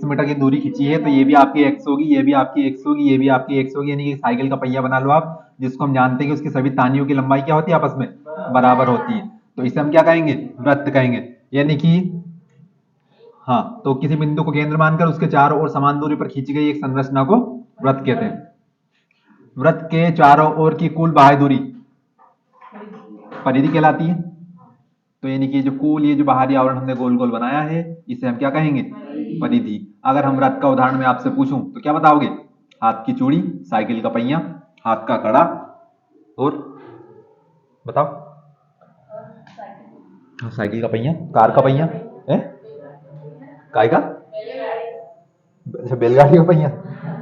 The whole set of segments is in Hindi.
x मीटर की दूरी खींची है, तो ये भी आपकी x होगी, ये भी आपकी x होगी, ये भी आपकी x होगी, यानी कि साइकिल का पहिया बना लो आप, जिसको हम जानते हैं कि उसकी सभी तानियों की लंबाई क्या होती है, आपस में बराबर होती है। तो इसे हम क्या कहेंगे, वृत्त कहेंगे। यानी कि हाँ, तो किसी बिंदु को केंद्र मानकर उसके चारों ओर समान दूरी पर खींची गई एक संरचना को वृत्त कहते हैं। वृत्त के चारों ओर की कुल बाह्य दूरी परिधि कहलाती है। तो यानी कि जो कुल ये जो बाहरी आवरण हमने गोल गोल बनाया है, इसे हम क्या कहेंगे, परिधि। अगर हम वृत्त का उदाहरण में आपसे पूछूं तो क्या बताओगे, हाथ की चूड़ी, साइकिल का पहिया, हाथ का कड़ा, और बताओ, साइकिल का पहिया, कार का पहिया है, काय का, अच्छा बैलगाड़ी का पहिया,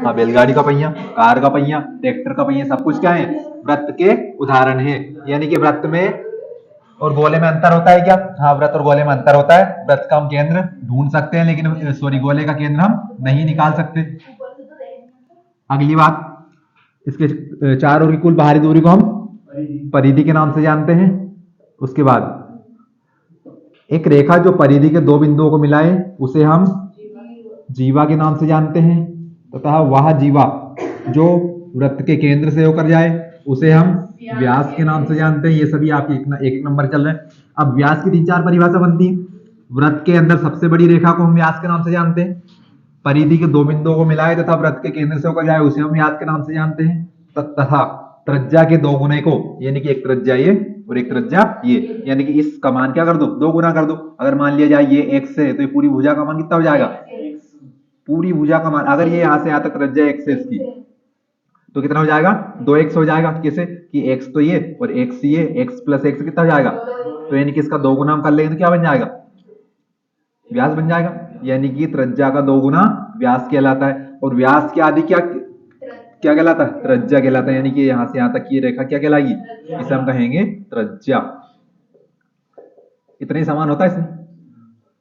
हाँ बैलगाड़ी का पहिया, कार का पहिया, ट्रैक्टर का पहिया, सब कुछ क्या है, वृत्त के उदाहरण है। यानी कि वृत्त में और गोले में अंतर होता है क्या, हाँ वृत्त और गोले में अंतर होता है। वृत्त का हम केंद्र ढूंढ सकते हैं, लेकिन सॉरी गोले का केंद्र हम नहीं निकाल सकते। अगली बात, इसके चार ओर की कुल बाहरी दूरी को हम परिधि के नाम से जानते हैं। उसके बाद एक रेखा जो परिधि के दो बिंदुओं को मिलाए उसे हम जीवा के नाम से जानते हैं, तथा वह जीवा जो वृत्त के केंद्र से होकर जाए उसे हम व्यास के नाम से जानते हैं। ये सभी आपके एक नंबर चल रहे हैं। अब व्यास की तीन चार परिभाषा बनती है। वृत्त के अंदर सबसे बड़ी रेखा को हम व्यास के नाम से जानते हैं। परिधि के दो बिंदुओं को मिलाए तथा वृत्त के केंद्र से होकर जाए उसे हम व्यास के नाम से जानते हैं। तथा त्रिज्या के दो गुने को, यानी कि एक त्रिज्या ये और एक त्रिज्या ये, यानी कि इसका मान क्या कर दो, दो गुना कर दो। अगर मान लिया जाए ये x है, तो ये पूरी भुजा का मान कितना हो जाएगा, पूरी भुजा का मान। अगर ये यहां से यहां तक त्रिज्या x है इसकी, तो कितना हो जाएगा, 2x हो जाएगा। कैसे कि x तो ये और x ये, x प्लस x कितना हो जाएगा, तो यानी कि इसका दो गुना हम कर लेंगे तो क्या बन जाएगा, व्यास बन जाएगा। यानी कि त्रिज्या का दो गुना व्यास कहलाता है। और व्यास के आदि क्या क्या कहलाता है, त्रिज्या कहलाता है। यानी कि यहां से यहां तक की रेखा क्या कहलाएगी, इसे हम कहेंगे त्रिज्या। इतना ही समान होता है इसमें।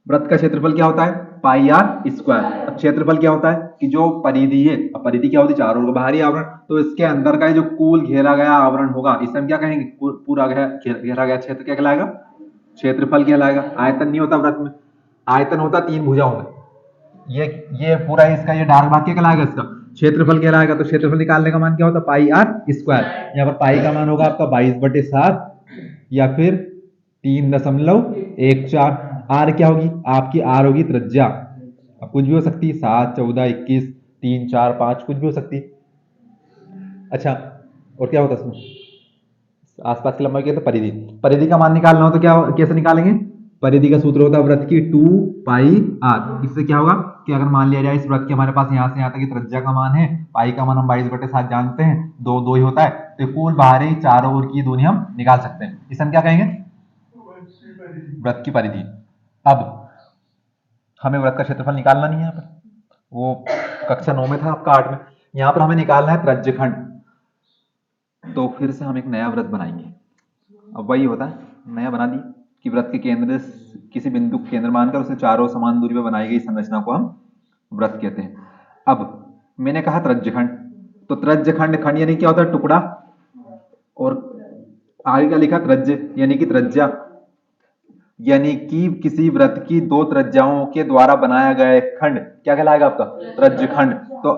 वृत्त का क्षेत्रफल क्या होता है, पाई आर स्क्वायर। अब क्षेत्रफल क्या होता है कि जो परिधि है, अब परिधि क्या होती है, चारों ओर का बाहरी आवरण, तो इसके अंदर का जो कुल घेरा गया आवरण होगा इसे हम क्या कहेंगे, पूरा घेरा गया क्षेत्र क्या कहलाएगा, क्षेत्रफल कहलाएगा। आयतन नहीं होता वृत्त में, आयतन होता तीन भुजाओं में। ये पूरा इसका ये डार्क भाग क्या कहलाएगा, इसका क्षेत्रफल कहलाएगा। तो क्षेत्रफल निकालने का मान क्या होता है, पाई आर स्क्वायर। यहाँ पर पाई का मान होगा आपका 22/7 या फिर 3.14। आर क्या होगी आपकी, आर होगी त्रिज्या। अब कुछ भी हो सकती है, 7, 14, 21, 3, 4, 5 कुछ भी हो सकती है। अच्छा, और क्या होता है इसमें, आसपास की लंबाई क्या है, परिधि। परिधि का मान निकालना हो तो क्या कैसे निकालेंगे, परिधि का सूत्र होता है वृत्त की 2 पाई आर। इससे क्या होगा कि अगर मान लिया जाए इस वृत्त के हमारे पास यहाँ से यहाँ तक की त्रिज्या का मान है, पाई का मान हम 22/7 जानते हैं, दो दो ही होता है, तो कुल बाहरी चारों ओर की दूरी हम निकाल सकते हैं। इसे हम क्या कहेंगे, वृत्त की परिधि। अब हमें वृत्त का क्षेत्रफल निकालना नहीं है, यहाँ पर वो कक्षा 9 में था, आपका 8 में। यहाँ पर हमें निकालना है त्रिज्यखंड। तो फिर से हम एक नया वृत्त बनाएंगे। अब वही होता है, नया बना दी कि वृत्त के केंद्र किसी बिंदु को केंद्र मानकर उसे चारों समान दूरी पर बनाई गई संरचना को हम वृत्त कहते हैं। अब मैंने कहा त्रिज्यखंड, तो त्रिज्यखंड, खंड यानी क्या होता है, टुकड़ा, और आगे क्या लिखा, त्रिज्य यानी कि त्रिज्या, यानी कि किसी वृत्त की दो त्रिज्याओं के द्वारा बनाया गया खंड क्या कहलाएगा आपका, त्रिज्यखंड। तो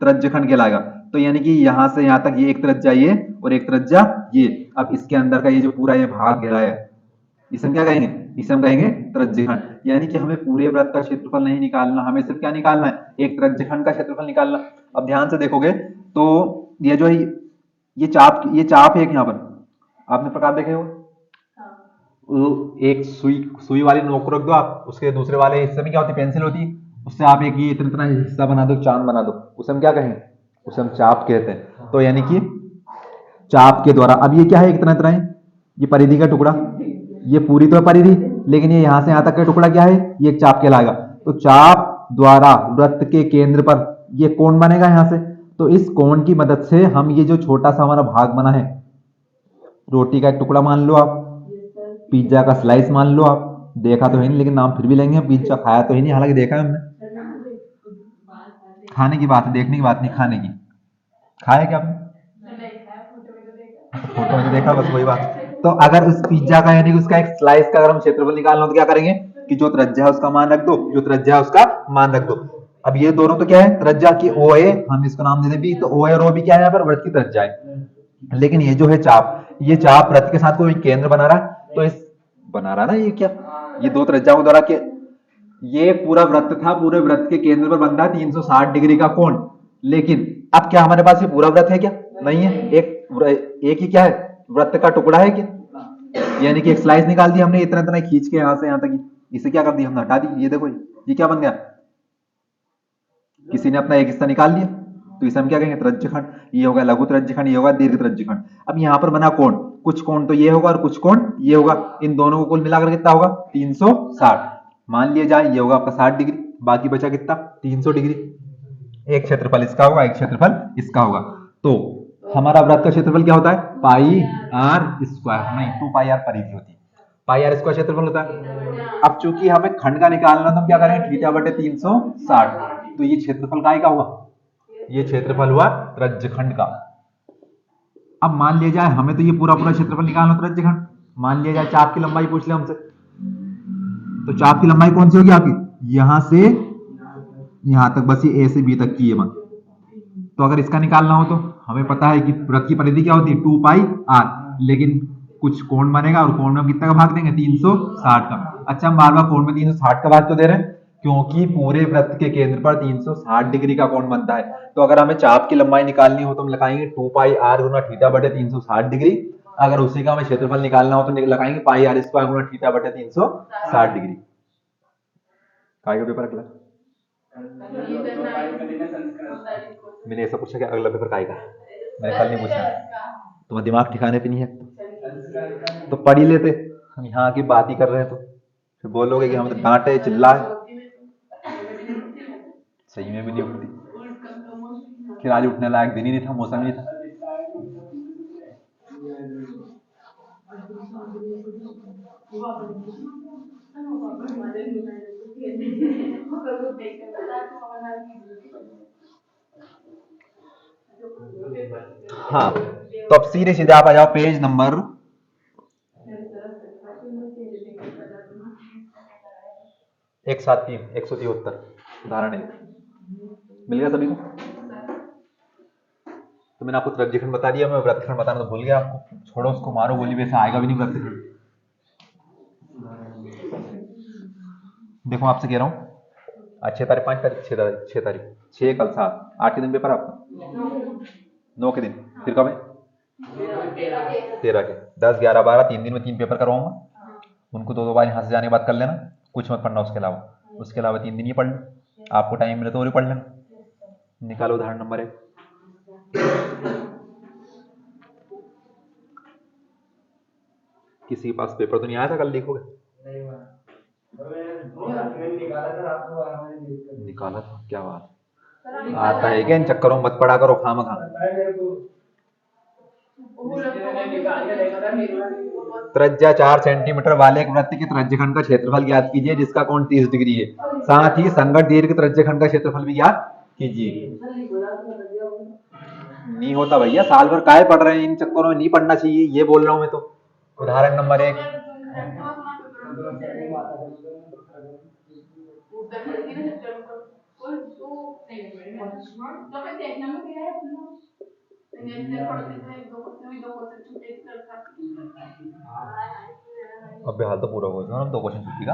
त्रिज्यखंड कहलाएगा। तो यानी कि यहां से यहां तक ये एक त्रिज्या ये और एक त्रिज्या ये। अब इसके अंदर का ये जो पूरा ये भाग घेरा है इसे हम क्या कहेंगे, इसे हम कहेंगे त्रिज्यखंड। यानी कि हमें पूरे वृत्त का क्षेत्रफल नहीं निकालना, हमें सिर्फ क्या निकालना है, एक त्रिज्यखंड का क्षेत्रफल निकालना। अब ध्यान से देखोगे तो ये जो ये चाप है एक, यहाँ पर आपने प्रकार देखे हो, एक सुई सुई वाली नोक रख दो आप, उसके दूसरे वाले हिस्से में क्या होती है, पेंसिल होती है, उससे आप एक ये इतना इतना हिस्सा बना दो, चांद बना दो, उसे हम क्या कहेंगे, उसे हम चाप कहते हैं। तो यानी कि चाप के द्वारा, अब ये क्या है, इतना इतना है, ये परिधि का टुकड़ा, ये पूरी तो है परिधि, लेकिन ये यहां से यहां तक का टुकड़ा क्या है, ये एक चाप कहलाएगा। तो चाप द्वारा वृत्त के केंद्र पर ये कोण बनेगा यहां से। तो इस कोण की मदद से हम ये जो छोटा सा हमारा भाग बना है, रोटी का एक टुकड़ा मान लो आप, पिज्जा का स्लाइस मान लो आप, देखा तो है नहीं लेकिन नाम फिर भी लेंगे, पिज्जा खाया तो है नहीं, हालांकि देखा है हमने, खाने की बात है, देखने की बात नहीं, खाने की। खाया क्या आपने, फोटो में तो देखा, बस वही बात। तो अगर उस पिज्जा का यानी कि उसका एक स्लाइस का अगर हम क्षेत्रफल निकालना हो तो क्या करेंगे, कि जो त्रिज्या है उसका मान रख दो, जो त्रिज्या है उसका मान रख दो। अब ये दोनों तो क्या है, त्रिज्या की ओ ए, हम इसका नाम दे दें बी, तो ओ ए और ओ बी क्या है, यहाँ पर वृत्त की त्रिज्या है। लेकिन ये जो है चाप, ये चाप वृत्त के साथ कोई केंद्र बना रहा है, तो इस बना रहा ना, ये क्या, ये दो त्रिज्याओं द्वारा के, ये एक पूरा वृत्त था, पूरे वृत्त के केंद्र पर बन रहा है 360 डिग्री का कोण। लेकिन अब क्या हमारे पास ये पूरा वृत्त है क्या, नहीं है, एक ही क्या है, वृत्त का टुकड़ा है क्या, यानी कि एक स्लाइस निकाल दी हमने इतना इतना खींच के यहां से यहां तक, इसे क्या कर दिया हमने, हटा दी। ये देखो ये क्या बन गया, किसी ने अपना एक हिस्सा निकाल लिया, तो इसे हम क्या कहेंगे, त्रिज्यखंड। ये होगा लघु त्रिज्यखंड, ये होगा दीर्घ त्रिज्यखंड। अब यहाँ पर बना कोण, कुछ कोण तो ये होगा और कुछ कोण ये होगा, इन दोनों को कुल मिलाकर कितना होगा, 360। मान लिया जाए ये होगा आपका 60 डिग्री, बाकी बचा कितना, 300 डिग्री। एक क्षेत्रफल इसका होगा, एक क्षेत्रफल इसका होगा। तो हमारा वृत्त का क्षेत्रफल क्या होता है, पाई आर स्क्वायर, नहीं 2 पाई आर परिधि होती है, पाई आर स्क्वायर क्षेत्रफल होता है। अब चूंकि हमें खंड का निकालना, तो हम क्या करेंगे, थीटा बटे 360, तो ये क्षेत्रफल काय का हुआ, ये क्षेत्रफल हुआ त्रिज्यखंड का। अब मान लिया जाए हमें तो ये पूरा पूरा क्षेत्रफल निकालना त्रिज्यखंड, मान लिया जाए चाप की लंबाई पूछ ले हमसे, तो चाप की लंबाई कौन सी होगी आपकी, यहां से यहां तक, बस ये ए से बी तक की है मान। तो अगर इसका निकालना हो तो हमें पता है कि वृत्त की परिधि क्या होती है, 2 पाई आर, लेकिन कुछ कोण बनेगा और कोण में कितना का भाग देंगे, 360 का। अच्छा, हम बार बार कोण में 360 का भाग क्यों दे रहे हैं, क्योंकि पूरे वृत्त के केंद्र पर 360 डिग्री का कोण बनता है। तो अगर हमें चाप की लंबाई निकालनी हो तो हम लगाएंगे 2 पाई आर गुना थीटा बटे 360 डिग्री। अगर उसी का हमें क्षेत्रफल निकालना हो तो लगाएंगे पाई आर स्क्वायर गुना थीटा बटे 360 डिग्री। काय का पेपर अगला, मैंने ऐसा पूछा कि अगला पेपर काय का, मैंने कल नहीं पूछा, तुम्हारा दिमाग ठिकाने पे नहीं है तो पढ़ ही लेते। हम यहाँ की बात ही कर रहे हैं तो फिर बोलोगे कि हम तो डांटे चिल्लाए, सही में भी नहीं उठती। फिर आज उठने लायक दिन ही नहीं था, मौसम नहीं था। हाँ, तो अब सीधे सीधे आप आ जाओ पेज नंबर 173 उदाहरण 1। मिल गया सभी को। तो मैंने आपको त्रिज्यखंड बता दिया, मैं वृत्तखंड बताना तो भूल गया आपको, छोड़ो उसको, मारो गोली, वैसे आएगा भी नहीं वृत्तखंड। देखो आपसे कह रहा हूँ, आज 6 तारीख, 5 तारीख, 6 तारीख, 6 कल 7, 8 के दिन पेपर आपका, 9 के दिन, फिर कब है, 13 के, 10, 11, 12, 3 दिन में 3 पेपर करवाऊंगा। उनको 2 बार यहाँ से जाने के बाद कर लेना, कुछ मत पढ़ना उसके अलावा 3 दिन ही पढ़ लो, आपको टाइम मिले तो और पढ़ लेना। निकालो उदाहरण नंबर 1। किसी के पास पेपर तो नहीं आया था, कल लिखोगे, निकाला था, क्या बात, आता है क्या, इन चक्करों में मत पड़ा करो खामखा। त्रिज्या 4 सेंटीमीटर वाले एक वृत्त के त्रिज्यखंड का क्षेत्रफल ज्ञात कीजिए जिसका कोण 30 डिग्री है। साथ ही संगत दीर्घ त्रिज्यखंड का क्षेत्रफल भी ज्ञात कीजिए। नहीं होता भैया, साल भर काहे पढ़ रहे हैं, इन चक्करों में नहीं पढ़ना चाहिए, ये बोल रहा हूं मैं तो। उदाहरण नंबर 1, अब हाल तो पूरा हो गया, 2 क्वेश्चन छुट्टी का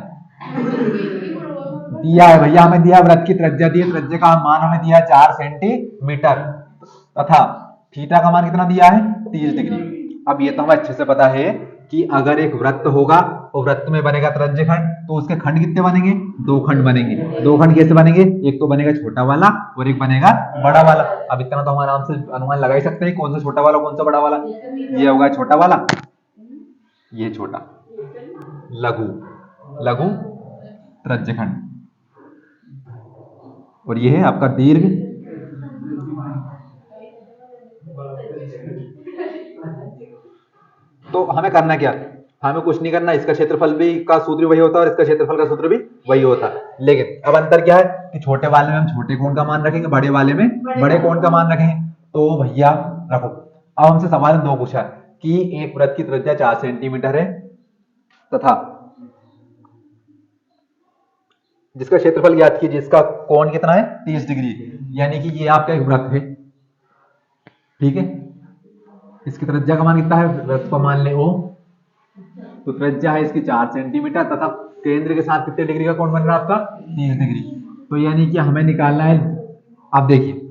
दिया है भैया, हमें दिया वृत्त की त्रिज्या दी है, त्रिज्या का मान हमें दिया 4 सेंटीमीटर तथा थीटा का मान कितना दिया है, 30 डिग्री। अब ये तो हमें अच्छे से पता है कि अगर एक वृत्त होगा और वृत्त में बनेगा त्रिज्यखंड, तो उसके खंड कितने बनेंगे, 2 खंड बनेंगे। 2 खंड कैसे बनेंगे, एक तो बनेगा छोटा वाला और एक बनेगा बड़ा वाला। अब इतना तो हम आराम से अनुमान लगा ही सकते हैं कौन सा छोटा वाला कौन सा बड़ा वाला। ये होगा छोटा वाला, ये छोटा, लघु लघु त्रिज्यखंड, और ये है आपका दीर्घ। तो हमें करना क्या, हमें कुछ नहीं करना, इसका क्षेत्रफल भी का सूत्र वही होता है और इसका क्षेत्रफल का सूत्र भी वही होता है। लेकिन अब अंतर क्या है कि छोटे वाले में हम छोटे कोण का मान रखेंगे, बड़े वाले में बड़े कोण का मान रखेंगे। तो भैया रखो, अब हमसे सवाल 2 पूछा कि एक वृत्त की त्रिज्या 4 सेंटीमीटर है तथा जिसका क्षेत्रफल ज्ञात कीजिए, जिसका कोण कितना है 30 डिग्री, यानी कि ये आपका एक वृत्त है, ठीक है। इसकी त्रिज्या का मान कितना है, वृत्त को मान ले ओ, तो त्रिज्या है इसकी 4 सेंटीमीटर तथा केंद्र के साथ कितने डिग्री का कोण बन रहा है आपका 30 डिग्री। तो यानी कि हमें निकालना है, आप देखिए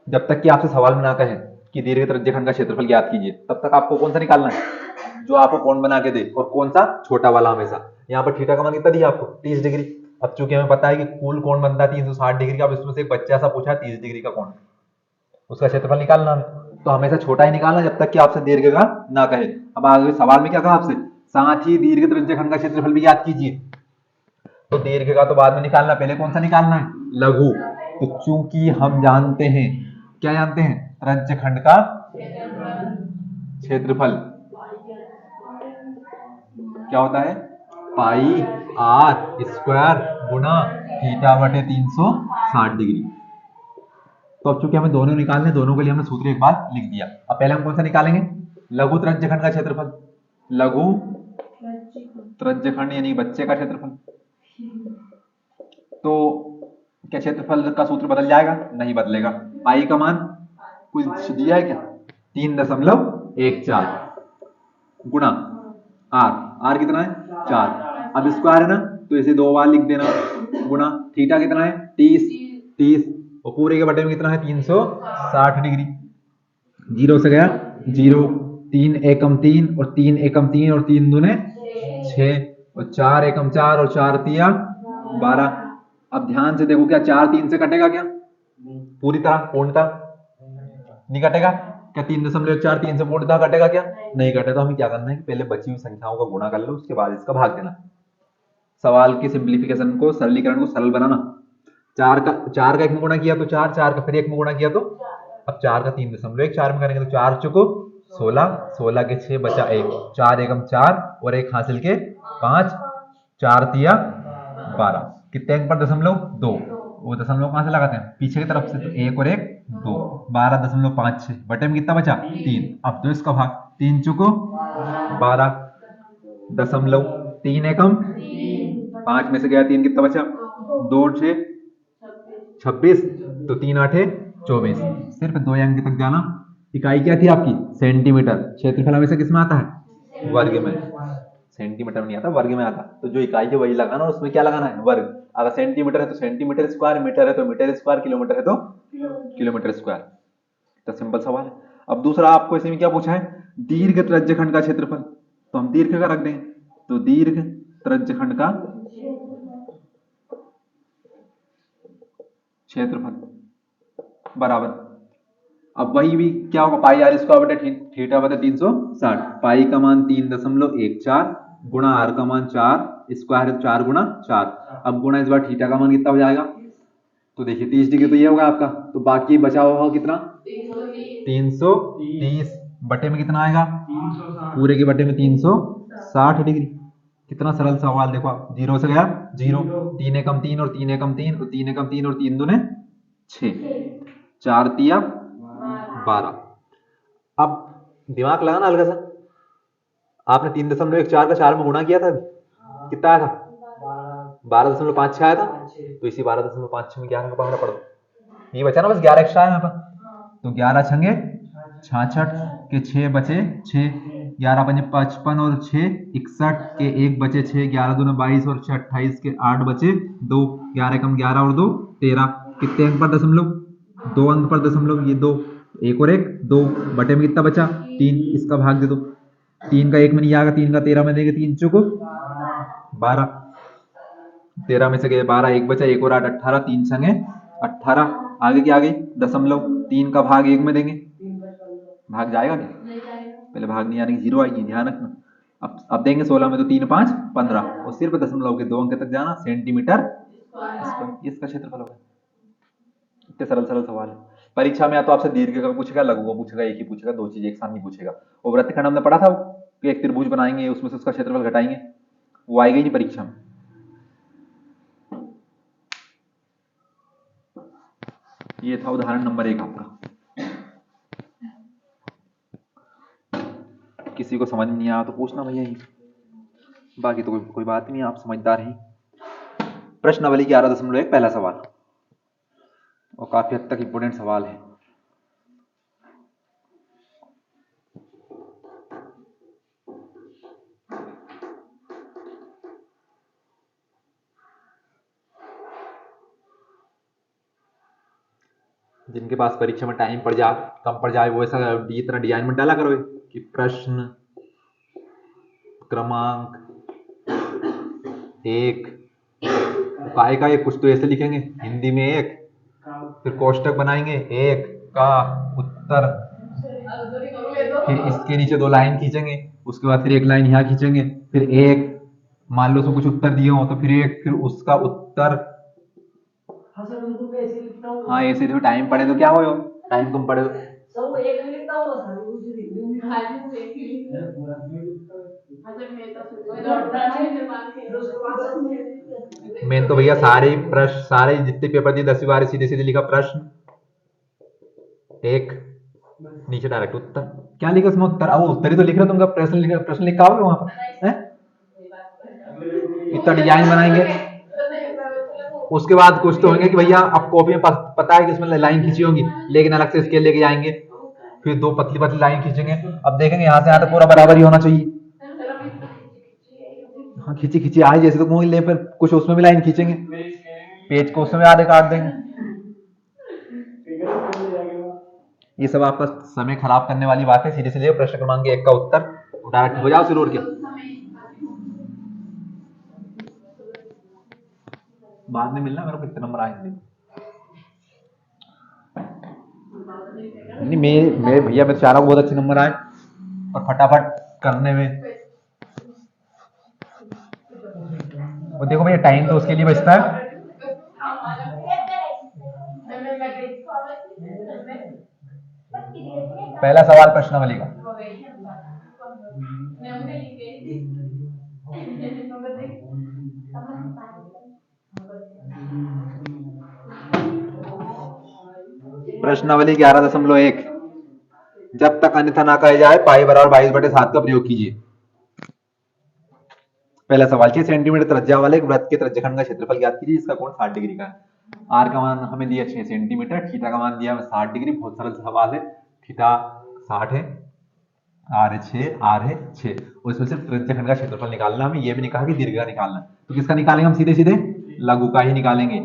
जब तक कि आपसे सवाल में ना कहे कि दीर्घ त्रिज्यखंड का क्षेत्रफल ज्ञात कीजिए, तब तक आपको कौन सा निकालना है, जो आपको कोण बना के दे, और कौन सा छोटा वाला हमेशा। यहाँ पर थीटा का मान कितना दिया आपको 30 डिग्री। अब चूंकि हमें पता है कि कुल कोण बनता है 360 डिग्री का, अब इसमें से एक बच्चा सा पूछा 30 डिग्री का कोण, उसका क्षेत्रफल निकालना है, तो हमेशा छोटा ही निकालना जब तक कि आपसे दीर्घ का ना कहे। अब आगे सवाल में क्या कहा आपसे, साथ ही दीर्घ त्रिज्यखंड का क्षेत्रफल भी ज्ञात कीजिए। तो दीर्घ का तो बाद में निकालना, पहले कौन सा निकालना है, लघु। तो चूंकि हम जानते हैं, क्या जानते हैं, त्रिज्यखंड का क्षेत्रफल क्या होता है, पाई आर स्क्वायर गुना थीटा बटे 360 डिग्री। तो अब चूंकि हमें दोनों निकालने, दोनों के लिए हमने सूत्र एक बार लिख दिया। अब पहले हम कौन सा निकालेंगे, लघु त्रिज्यखंड का क्षेत्रफल। लघु त्रिज्यखंड यानी बच्चे का क्षेत्रफल। तो क्या क्षेत्रफल का सूत्र बदल जाएगा, नहीं बदलेगा। पाई का मान कुछ दिया है क्या, 3.14 गुना आर, आर कितना है 4, अब स्क्वायर है ना तो इसे 2 बार लिख देना, गुना थीटा कितना है 30 और पूरे के बटे में कितना है 360 डिग्री। 0 से गया 0, 3 एकम 3 और 3 एकम 3 और 3 दूने 6 और 4 एकम 4 और 4 तिया 12। अब ध्यान से देखो, क्या 4 3 से कटेगा क्या, पूरी तरह पूर्णतः नहीं कटेगा। क्या 3.4 3 से पूर्णतः कटेगा क्या, नहीं कटेगा। तो हमें क्या करना है कि पहले बची हुई संख्याओं का गुणा कर लो, उसके बाद इसका भाग देना। सवाल की सिंप्लीफिकेशन को, सरलीकरण को सरल बनाना। 4 का 1 में गुणा किया तो 4, 4 का फिर 1 में गुणा किया तो, अब 4 का 3.4 में करेंगे तो 4 चुको 16, 16 के 6 बचा 1, 4 एकम 4 और 1 हासिल के 5, 4 तिया 12। कितने अंक पर दशमलव 2, वो दशमलव कहां से लगाते हैं, पीछे की तरफ से, तो 1 और 1 2, 12.56 बटे में कितना बचा 3। अब दो इसका भाग, 3 चुको 12 दशमलव 3 एकम 5 में से गया 3, कितना बचा 2 6 26, तो 3 8 24। सिर्फ 2 अंक तक जाना। इकाई क्या थी आपकी सेंटीमीटर, क्षेत्रफल हमेशा किस में आता है, वर्ग में, सेंटीमीटर में नहीं आता, वर्ग में आता। तो जो इकाई है वही लगाना और उसमें क्या लगाना है, वर्ग। अगर सेंटीमीटर है तो सेंटीमीटर स्क्वायर, मीटर है तो मीटर स्क्वायर, किलोमीटर है तो किलोमीटर स्क्वायर। तो सिंपल सवाल है। अब दूसरा आपको इसमें क्या पूछा है, दीर्घ त्रिज्यखंड का क्षेत्रफल, तो हम दीर्घ का रख दें, तो दीर्घ त्रिज्यखंड का क्षेत्रफल बराबर, अब वही भी क्या होगा, पाई आर स्क्वायर बटे थीटा बटे 360। पाई का मान 3.14 गुणा आर का मान 4 स्क्वायर है 4 गुणा 4। अब गुणा इस बार थीटा का मान कितना हो जाएगा, तो देखिए 30 डिग्री तो ये होगा आपका, तो बाकी बचा होगा कितना 330 बटे में कितना आएगा, पूरे के बटे में 360 डिग्री। कितना सरल सवाल, देखो आप 0 से गया 0, 3 एकम 3 और 3 एकम 3 और 3 एकम 3 और 3 दूने 6, 4 तिया 12। अब दिमाग लगाना हल्का सा, आपने 3.14 का 4 में गुणा किया था, कितना आया था 12.56 आया था, तो इसी 12.56 में 11 का पहाड़ा पड़ दो, ये बचा ना बस 11 एक्स्ट्रा है यहाँ पर, तो 11 छंगे 66 के 6 बचे 6, 11 पंजे 55 और 6 61 के 1 बचे 6, 11 दूने 22 और 6 28 के 8 बचे 2, 11 कम 11 और 2 13। कितने अंक पर दशमलव, 2 अंक पर दशमलव, ये 2, 1 और 1 2 बटे में कितना बचा 3, इसका भाग दे दो। 3 का 1 में नहीं आएगा, 3 का 13 में देंगे, 3 चुको 12, 13 में से गए 12, 1 बचा 1 और 8 18, 3 छंगे 18। आगे की आगे दशमलव, 3 का भाग 1 में देंगे, भाग जाएगा क्या, पहले भाग नहीं आने की 0 आएगी, ध्यान रखना। अब देंगे 16 में तो 3 5 15 और सिर्फ दशमलव के 2 अंक तक जाना, सेंटीमीटर इसका क्षेत्रफल होगा। इतने सरल सरल सवाल है। परीक्षा में या तो आपसे दीर्घ का पूछेगा, लघु का पूछेगा, एक ही पूछेगा, दो चीज एक साथ नहीं पूछेगा। और वृत्तखंड हमने पढ़ा था, कि एक त्रिभुज बनाएंगे उसमें से उसका क्षेत्रफल घटाएंगे, वो आएगा ही नहीं परीक्षा में। ये था उदाहरण नंबर 1 आपका। किसी को समझ नहीं आया तो पूछना भैया ही, बाकी तो कोई बात नहीं, आप समझदार हैं। प्रश्नावली 11.1 पहला सवाल, और काफी हद तक इंपोर्टेंट सवाल है। जिनके पास परीक्षा में टाइम पड़ जाए, कम पड़ जाए, वो ऐसा इतना डिजाइन में डाला करो कि प्रश्न क्रमांक 1, काय का एक कुछ तो ऐसे लिखेंगे हिंदी में 1, फिर कोष्टक बनाएंगे 1 का उत्तर, फिर इसके नीचे 2 लाइन खींचेंगे, उसके बाद फिर 1 लाइन यहाँ खींचेंगे, फिर 1, मान लो उसको कुछ उत्तर दिए हो तो फिर 1, फिर उसका उत्तर। हाँ ऐसे तो टाइम पड़े तो क्या हो, टाइम कम पड़े तो मैंने तो भैया सारे प्रश्न, सारे जितने पेपर दिए 10वीं बार सीधे सीधे लिखा प्रश्न 1, नीचे डायरेक्ट उत्तर। क्या लिखा उसमें उत्तर? अब वो उत्तर ही तो लिख रहे हो, तुमका प्रश्न लिखा, प्रश्न लिखा होगा वहां पर, हैं? इतना डिजाइन बनाएंगे, उसके बाद कुछ तो होंगे कि भैया अब कॉपी में पता है कि इसमें लाइन खींची होंगी, लेकिन अलग से स्केल लेके जाएंगे, फिर 2 पतली पतली लाइन खींचेंगे। अब देखेंगे यहाँ से यहाँ तक पूरा बराबर ही होना चाहिए। हाँ खींची खींची आए जैसे तो ले, फिर कुछ उसमें भी लाइन खींचेंगे, पेज को उसमें आधे काट देंगे। ये सब आपका समय खराब करने वाली बात है। सीधे सीधे प्रश्न क्रमांक 1 का उत्तर डायरेक्ट हो जाओ शुरू और क्या, बाद में मिलना मेरे को कितने नंबर आए। नहीं मेरे भैया मैं चाह रहा हूँ बहुत अच्छे नंबर आए और फटाफट करने में। और देखो भैया टाइम तो उसके लिए बचता है। पहला सवाल प्रश्नावली का, प्रश्नावली 11.1, जब तक अन्यथा ना कहे जाए पाई बराबर 22/7 का प्रयोग कीजिए। पहला सवाल, 6 सेंटीमीटर त्रिज्या वाले एक वृत्त के त्रिज्याखंड का क्षेत्रफल ज्ञात कीजिए जिसका कोण 60 डिग्री का है। आर का मान हमें दिया 6 सेंटीमीटर, थीटा का मान दिया 60 डिग्री। बहुत सरल सवाल है, थीटा 60 है, आर है 6, आर है 6, और इसमें सिर्फ त्रिज्याखंड का क्षेत्रफल निकालना। हमें यह भी नहीं कहा कि दीर्घ का निकालना। तो किसका निकालेंगे हम? सीधे सीधे लघु का ही निकालेंगे।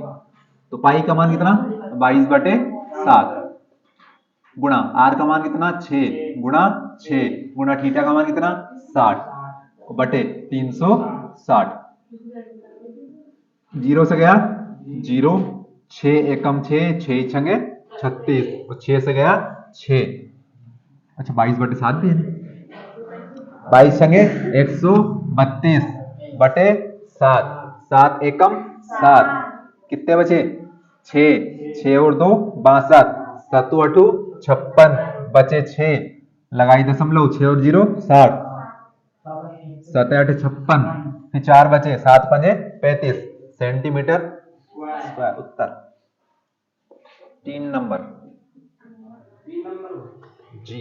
तो पाई का मान कितना? 22/7 गुणा आर का मान कितना? 6 गुणा 6 गुणा थीटा का मान कितना? 60 बटे 360। 0 से गया 0, 6 एकम 6, 6 छंगे 36, और 6 से गया 6। अच्छा 22/7 भी है, 22 छंगे 132 बटे 7, 7 एकम 7, कितने बचे? 6, 6 और 2 62, 7 8 56 बचे 6, लगाई दशमलव, 6 और 0 60, 7 8 56, फिर 4 बचे, 7 5 35 सेंटीमीटर स्क्वायर। उत्तर 3 नंबर जी।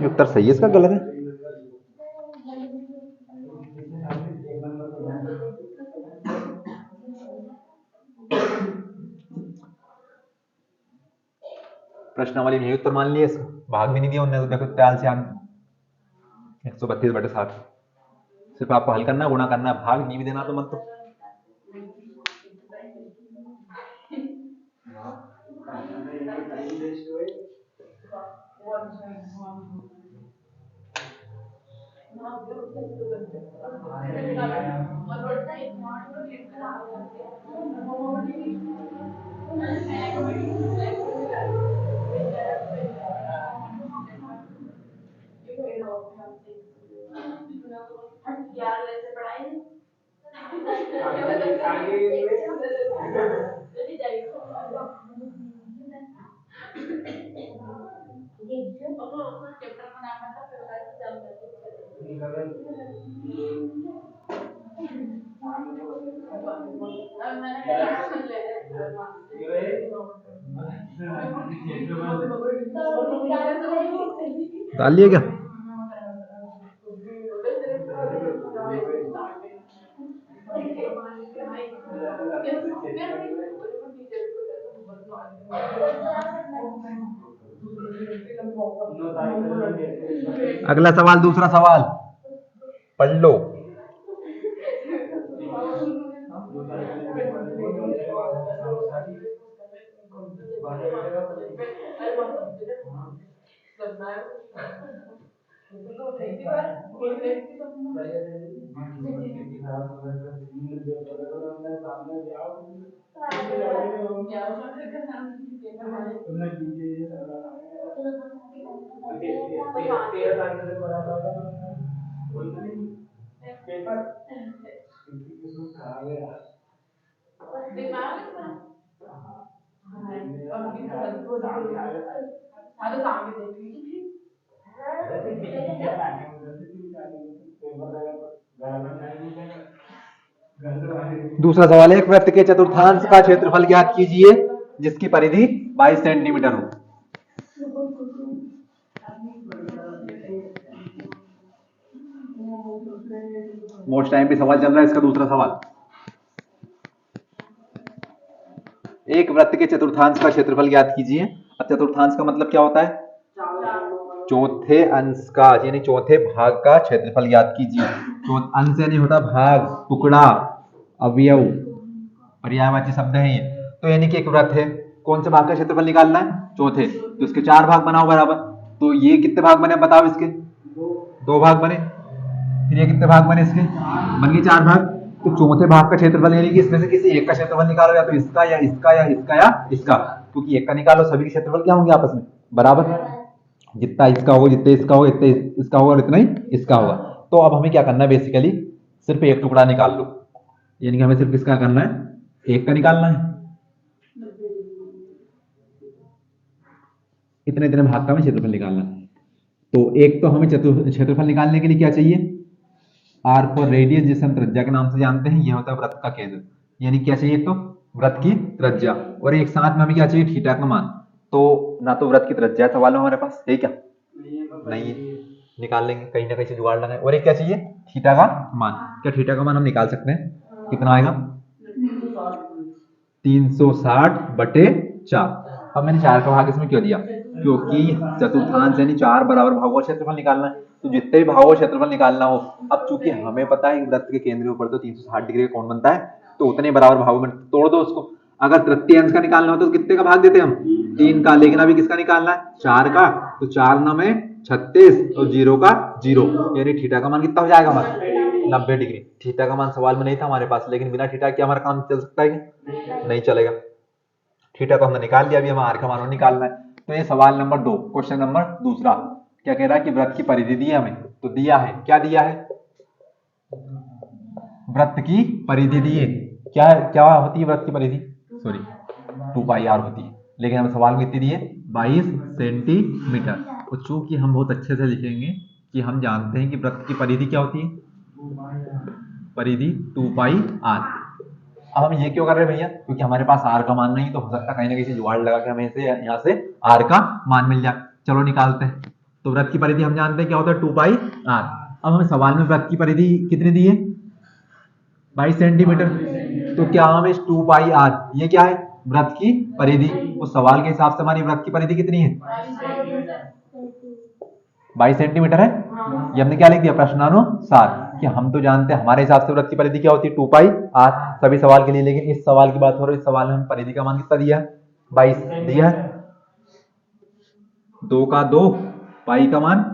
ये उत्तर सही है, इसका गलत है? प्रश्नावली में उत्तर मान लिया, भाग भी नहीं दिया उन्होंने, देखो त्याल से 132/7। सिर्फ आपको हल करना, गुणा करना, भाग नहीं भी देना तो मत। तो डाल लिया क्या? अगला सवाल, दूसरा सवाल पढ़ लो। दूसरा सवाल है, एक वृत्त के चतुर्थांश का क्षेत्रफल ज्ञात कीजिए जिसकी परिधि 22 सेंटीमीटर हो। मोस्ट टाइम पे सवाल चल रहा है इसका दूसरा सवाल। एक वृत्त के चतुर्थांश का क्षेत्रफल ज्ञात कीजिए। अब चतुर्थांश का मतलब क्या होता है? चौथे अंश का, यानी चौथे भाग का क्षेत्रफल ज्ञात कीजिए। तो अंश यानी होता भाग, टुकड़ा, अवयव, पर्यायवाची शब्द है ये। तो यानी कि एक वृत्त है, कौन से भाग का क्षेत्रफल निकालना है? चौथे। तो इसके 4 भाग बनाओ बराबर। तो ये कितने भाग बने बताओ इसके? 2 भाग बने। फिर ये कितने भाग बने इसके? बन गए 4 भाग। तो चौथे भाग का क्षेत्रफल यानी कि इसमें से किसी एक का क्षेत्रफल निकालो, या तो इसका या इसका या इसका या इसका, क्योंकि एक का निकालो सभी के क्षेत्रफल क्या होंगे आपस में बराबर। जितना इसका होगा, जितने इसका होगा, इतने इसका होगा और इतना ही इसका होगा। तो अब हमें क्या करना है, बेसिकली सिर्फ एक टुकड़ा निकाल लो, यानी कि हमें सिर्फ इसका करना है, एक का निकालना है। इतने इतने भाग का हमें क्षेत्रफल निकालना है। तो एक तो हमें क्षेत्रफल निकालने के लिए क्या चाहिए? आर फॉर रेडियस, जिसे हम त्रिज्या के नाम से जानते हैं। यह होता है वृत्त का केंद्र, यानी क्या चाहिए? तो वृत्त की त्रिज्या, और एक साथ में हमें क्या चाहिए? थीटा का मान। तो ना तो वृत्त की त्रिज्या सवाल है हमारे पास, है क्या? नहीं, निकाल लेंगे, कहीं ना कहीं से जुगाड़ लगाए। और एक क्या चाहिए? थीटा का मान। क्या थीटा का मान हम निकाल सकते हैं? कितना आएगा? 360/4। अब मैंने 4 का भाग इसमें क्यों दिया? क्योंकि चतुर्थांश यानी 4 बराबर भागों का क्षेत्रफल निकालना है। तो जितने भी भागों का क्षेत्रफल निकालना हो, अब चूंकि हमें पता है वृत्त के केंद्र के ऊपर तो 360 डिग्री का कोण बनता है, तो उतने बराबर भागों में तोड़ दो उसको। अगर तृतीय अंश का निकालना हो तो कितने का भाग देते हैं हम? 3 का। लेकिन अभी किसका निकालना है? 4 का। तो 4 9 में 36 और 0 का 0, यानी थीटा का मान कितना हो जाएगा हमारा? 90 डिग्री। थीटा का मान सवाल में नहीं था हमारे पास, लेकिन बिना थीटा के हमारा काम चल सकता है क्या? नहीं चलेगा। थीटा को हमने निकाल लिया, अभी हमें आर का मान निकालना है। तो ये सवाल नंबर 2, क्वेश्चन नंबर दूसरा क्या कह रहा है कि वृत्त की परिधि दी है हमें। तो दिया है, क्या दिया है? वृत्त की परिधि दी है। क्या क्या होती है वृत्त की परिधि? सॉरी, 2πr होती है, लेकिन हमें सवाल में कितनी दी है? 22 सेंटीमीटर। तो चूंकि हम बहुत अच्छे से लिखेंगे कि हम जानते हैं कि वृत्त की परिधि क्या होती है? परिधि 2πr। अब हम ये क्यों कर रहे हैं भैया? क्योंकि हमारे पास आर का मान नहीं, तो हो सकता है कहीं ना कहीं जुगाड़ लगा के हमें इसे यहाँ से आर का मान मिल जाए। चलो निकालते हैं। तो वृत्त की परिधि हम जानते हैं क्या होता है? 2πr। अब हमें सवाल में वृत्त की परिधि कितनी दी है? 22 सेंटीमीटर। तो क्या हम इस 2πr, ये क्या है? वृत्त की परिधि। उस सवाल के हिसाब से हमारी वृत्त की परिधि कितनी है? 22 सेंटीमीटर है। ये हमने क्या लिख दिया? प्रश्नानुसार। कि हम तो जानते हैं हमारे हिसाब से वृत्त की परिधि क्या होती है? 2πr सभी सवाल के लिए। लेकिन इस सवाल की बात हो रही है, इस सवाल में हम परिधि का मान कितना दिया है? 22 दिया है। 2 का 2, पाई का मान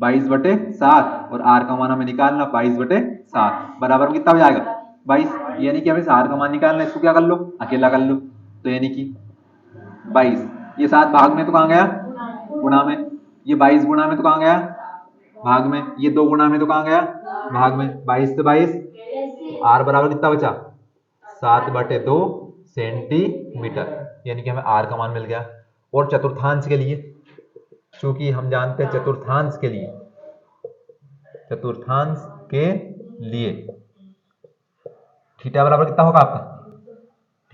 22/7 और आर का मान हमें निकालना 22/7 बराबर में कितना हो जाएगा? 22। यानी कि हमें आर का मान निकालना है, इसको क्या कर लो? अकेला कर लो। तो यानी कि 22, ये 7 भाग में तो कहाँ गया? गुणा में। ये 22 गुणा में तो कहाँ गया? भाग में। ये 2 गुणा में तो कहाँ गया? भाग में। 22 से 22, आर बराबर कितना बचा? 7/2 सेंटीमीटर, यानी कि हमें आर का मान मिल गया। और चतुर्थांश के लिए, क्योंकि हम जानते हैं चतुर्थांश के लिए, चतुर्थांश के लिए थीटा बराबर कितना होगा आपका?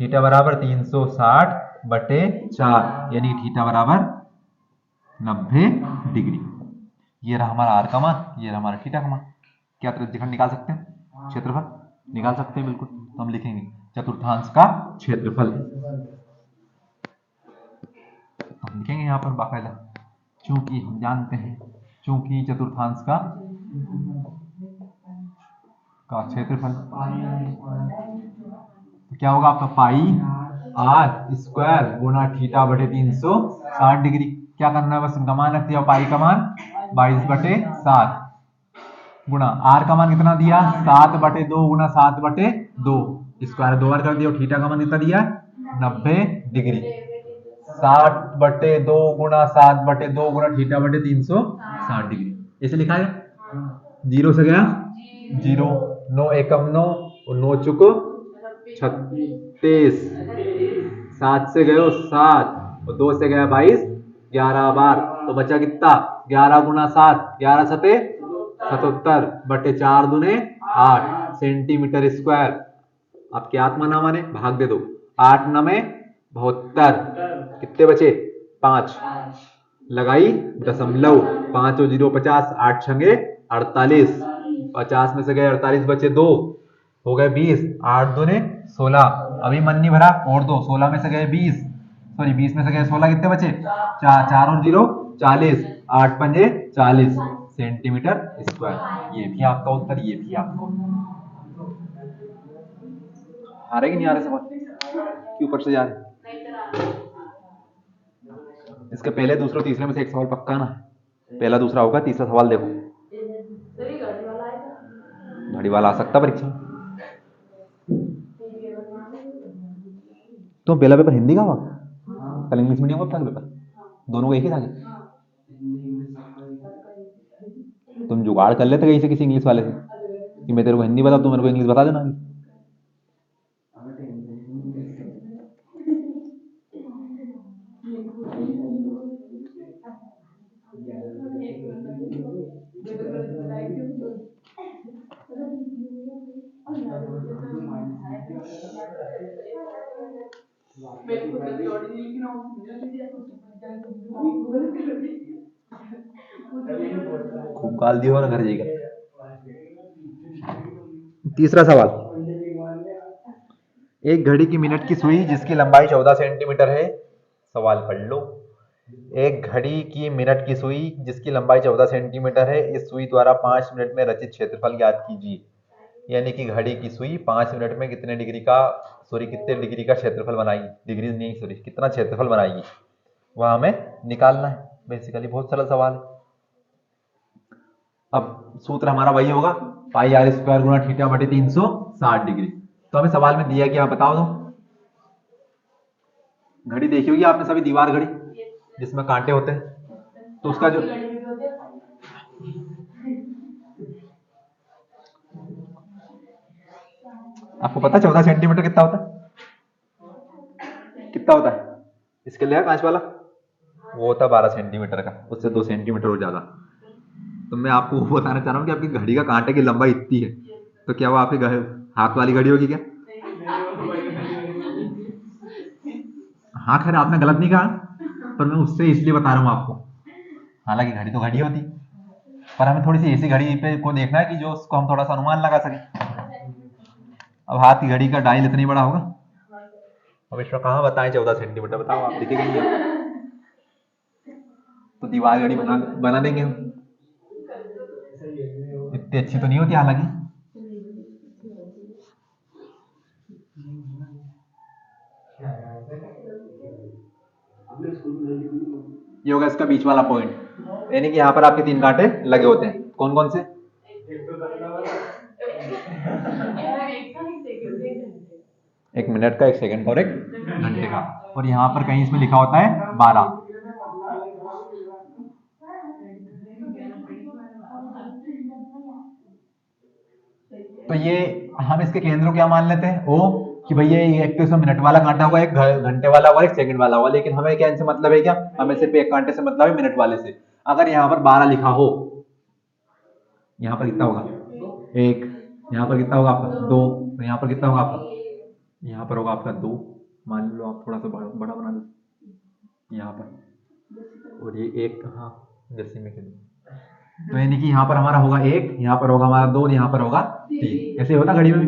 थीटा बराबर 360/4, यानी थीटा बराबर 90 डिग्री। ये रहा हमारा आर का मान, ये रहा हमारा थीटा का मान। क्या त्रिज्यखंड निकाल सकते हैं? क्षेत्रफल निकाल सकते हैं बिल्कुल। तो हम लिखेंगे चतुर्थांश का क्षेत्रफल, तो हम लिखेंगे यहाँ पर बाकायदा, चूंकि हम जानते हैं चूंकि चतुर्थांश का क्षेत्रफल, तो क्या होगा आपका पाई आर स्क्वायर गुना थीटा बटे 360 डिग्री। क्या करना है, बस मान रख दिया, पाई का मान 22/7 गुना आर का मान कितना दिया 7/2 गुना 7/2 स्क्वायर 2 बार कर दिया, थीटा का मान कितना दिया 90 डिग्री। 60/2 गुना 7/2 गुना थीटा बटे 360 डिग्री, ऐसे लिखा है। 0 से गया 0, 9 एकम 9 और 9 चुक 36, 7 से गयो 7 और 2 से गया 22, 11 बार, तो बचा कितना 11 गुना 7, 11 सते 77 बटे 4 दूने 8 सेंटीमीटर स्क्वायर। अब क्या आत्मा ना माने भाग दे दो, 8 9 72, कितने बचे 5, लगाई दशमलव, 5 और 0 50, 8 छंगे 48, 50 में से गए 48 बचे 2, हो गए 20, 8 दूने 16, अभी मन नहीं भरा और 2, 16 में से गए 20, सॉरी 20 में से गए 16, कितने बचे 4, 4 और 0 40, 8 पंजे 40 सेंटीमीटर स्क्वायर। ये भी आपका उत्तर, ये भी आपका उत्तर। आ रहे कि नहीं आ रहे सवाल, कि ऊपर से जा रहे? इसके पहले दूसरे तीसरे में से एक सवाल पक्का ना, पहला दूसरा होगा, तीसरा सवाल देखो। घड़ी वाला आ सकता परीक्षा में। तो पहला पेपर हिंदी का हुआ, कल इंग्लिश मीडियम का था पेपर, दोनों को एक ही था क्या? तुम जुगाड़ कर लेते कहीं से किसी इंग्लिश वाले से कि मैं तेरे को हिंदी बता, तू मेरे को इंग्लिश बता देना। खूब गाल दियो ना घर जाएगा। तीसरा सवाल, एक घड़ी की मिनट की सुई जिसकी लंबाई 14 सेंटीमीटर है, सवाल पढ़ लो। एक घड़ी की मिनट की सुई जिसकी लंबाई 14 सेंटीमीटर है, इस सुई द्वारा 5 मिनट में रचित क्षेत्रफल ज्ञात कीजिए। यानी कि घड़ी की सुई 5 मिनट में कितने डिग्री का, सॉरी कितने डिग्री का क्षेत्रफल बनाएगी, डिग्री नहीं सॉरी, कितना क्षेत्रफल बनाएगी, वह हमें निकालना है। बेसिकली बहुत सरल सवाल है। अब सूत्र हमारा वही होगा, पाई आर स्क्वायर गुना थीटा बटे 360 डिग्री। तो हमें सवाल में दिया क्या बताओ तो। घड़ी देखी होगी आपने सभी, दीवार घड़ी जिसमें कांटे होते हैं, तो उसका जो आपको पता है 14 सेंटीमीटर कितना होता है, कितना होता है इसके लिए कांच वाला, वो होता है 12 सेंटीमीटर का, उससे 2 सेंटीमीटर हो ज्यादा। तो मैं आपको वो बताना चाह रहा हूँ कि आपकी घड़ी का कांटे की लंबाई इतनी है, तो क्या वो आपकी हाथ वाली घड़ी होगी क्या? हाँ खैर आपने गलत नहीं कहा, पर मैं उससे इसलिए बता रहा हूँ आपको। हालांकि घड़ी तो घड़ी होती, पर हमें थोड़ी सी ऐसी घड़ी पे को देखना है कि जो उसको हम थोड़ा सा अनुमान लगा सके। अब हाथ की घड़ी का डायल इतनी बड़ा होगा, अब इसमें कहाँ बताएं 14 सेंटीमीटर, बताओ आप, दिखेगा नहीं आप। तो दीवार घड़ी बना देंगे हम, इतनी अच्छी तो नहीं होती हालांकि। ये होगा इसका बीच वाला पॉइंट, यानी कि यहाँ पर आपके 3 कांटे लगे होते हैं, कौन कौन से? एक मिनट का, एक सेकंड का और एक घंटे का, और यहाँ पर कहीं इसमें लिखा होता है 12। तो ये हम इसके केंद्र को क्या मान लेते हैं ओ, कि भैया एक तो इसमें मिनट वाला कांटा होगा, एक घंटे वाला होगा, एक सेकंड वाला होगा, लेकिन हमें क्या इनसे मतलब है, क्या हमें सिर्फ एक कांटे से मतलब है, मिनट वाले से। अगर यहाँ पर 12 लिखा हो, यहाँ पर कितना होगा 1, यहाँ पर कितना होगा आपका 2, तो यहाँ पर कितना होगा आपका, यहाँ पर होगा आपका 2, मान लो आप थोड़ा सा बड़ा बना दो यहाँ पर, और ये 1 हाँ 10 में के 2, तो यानी कि यहाँ पर हमारा होगा 1, यहाँ पर होगा हमारा 2, यहाँ पर होगा 3। ऐसे होता घड़ी में भी।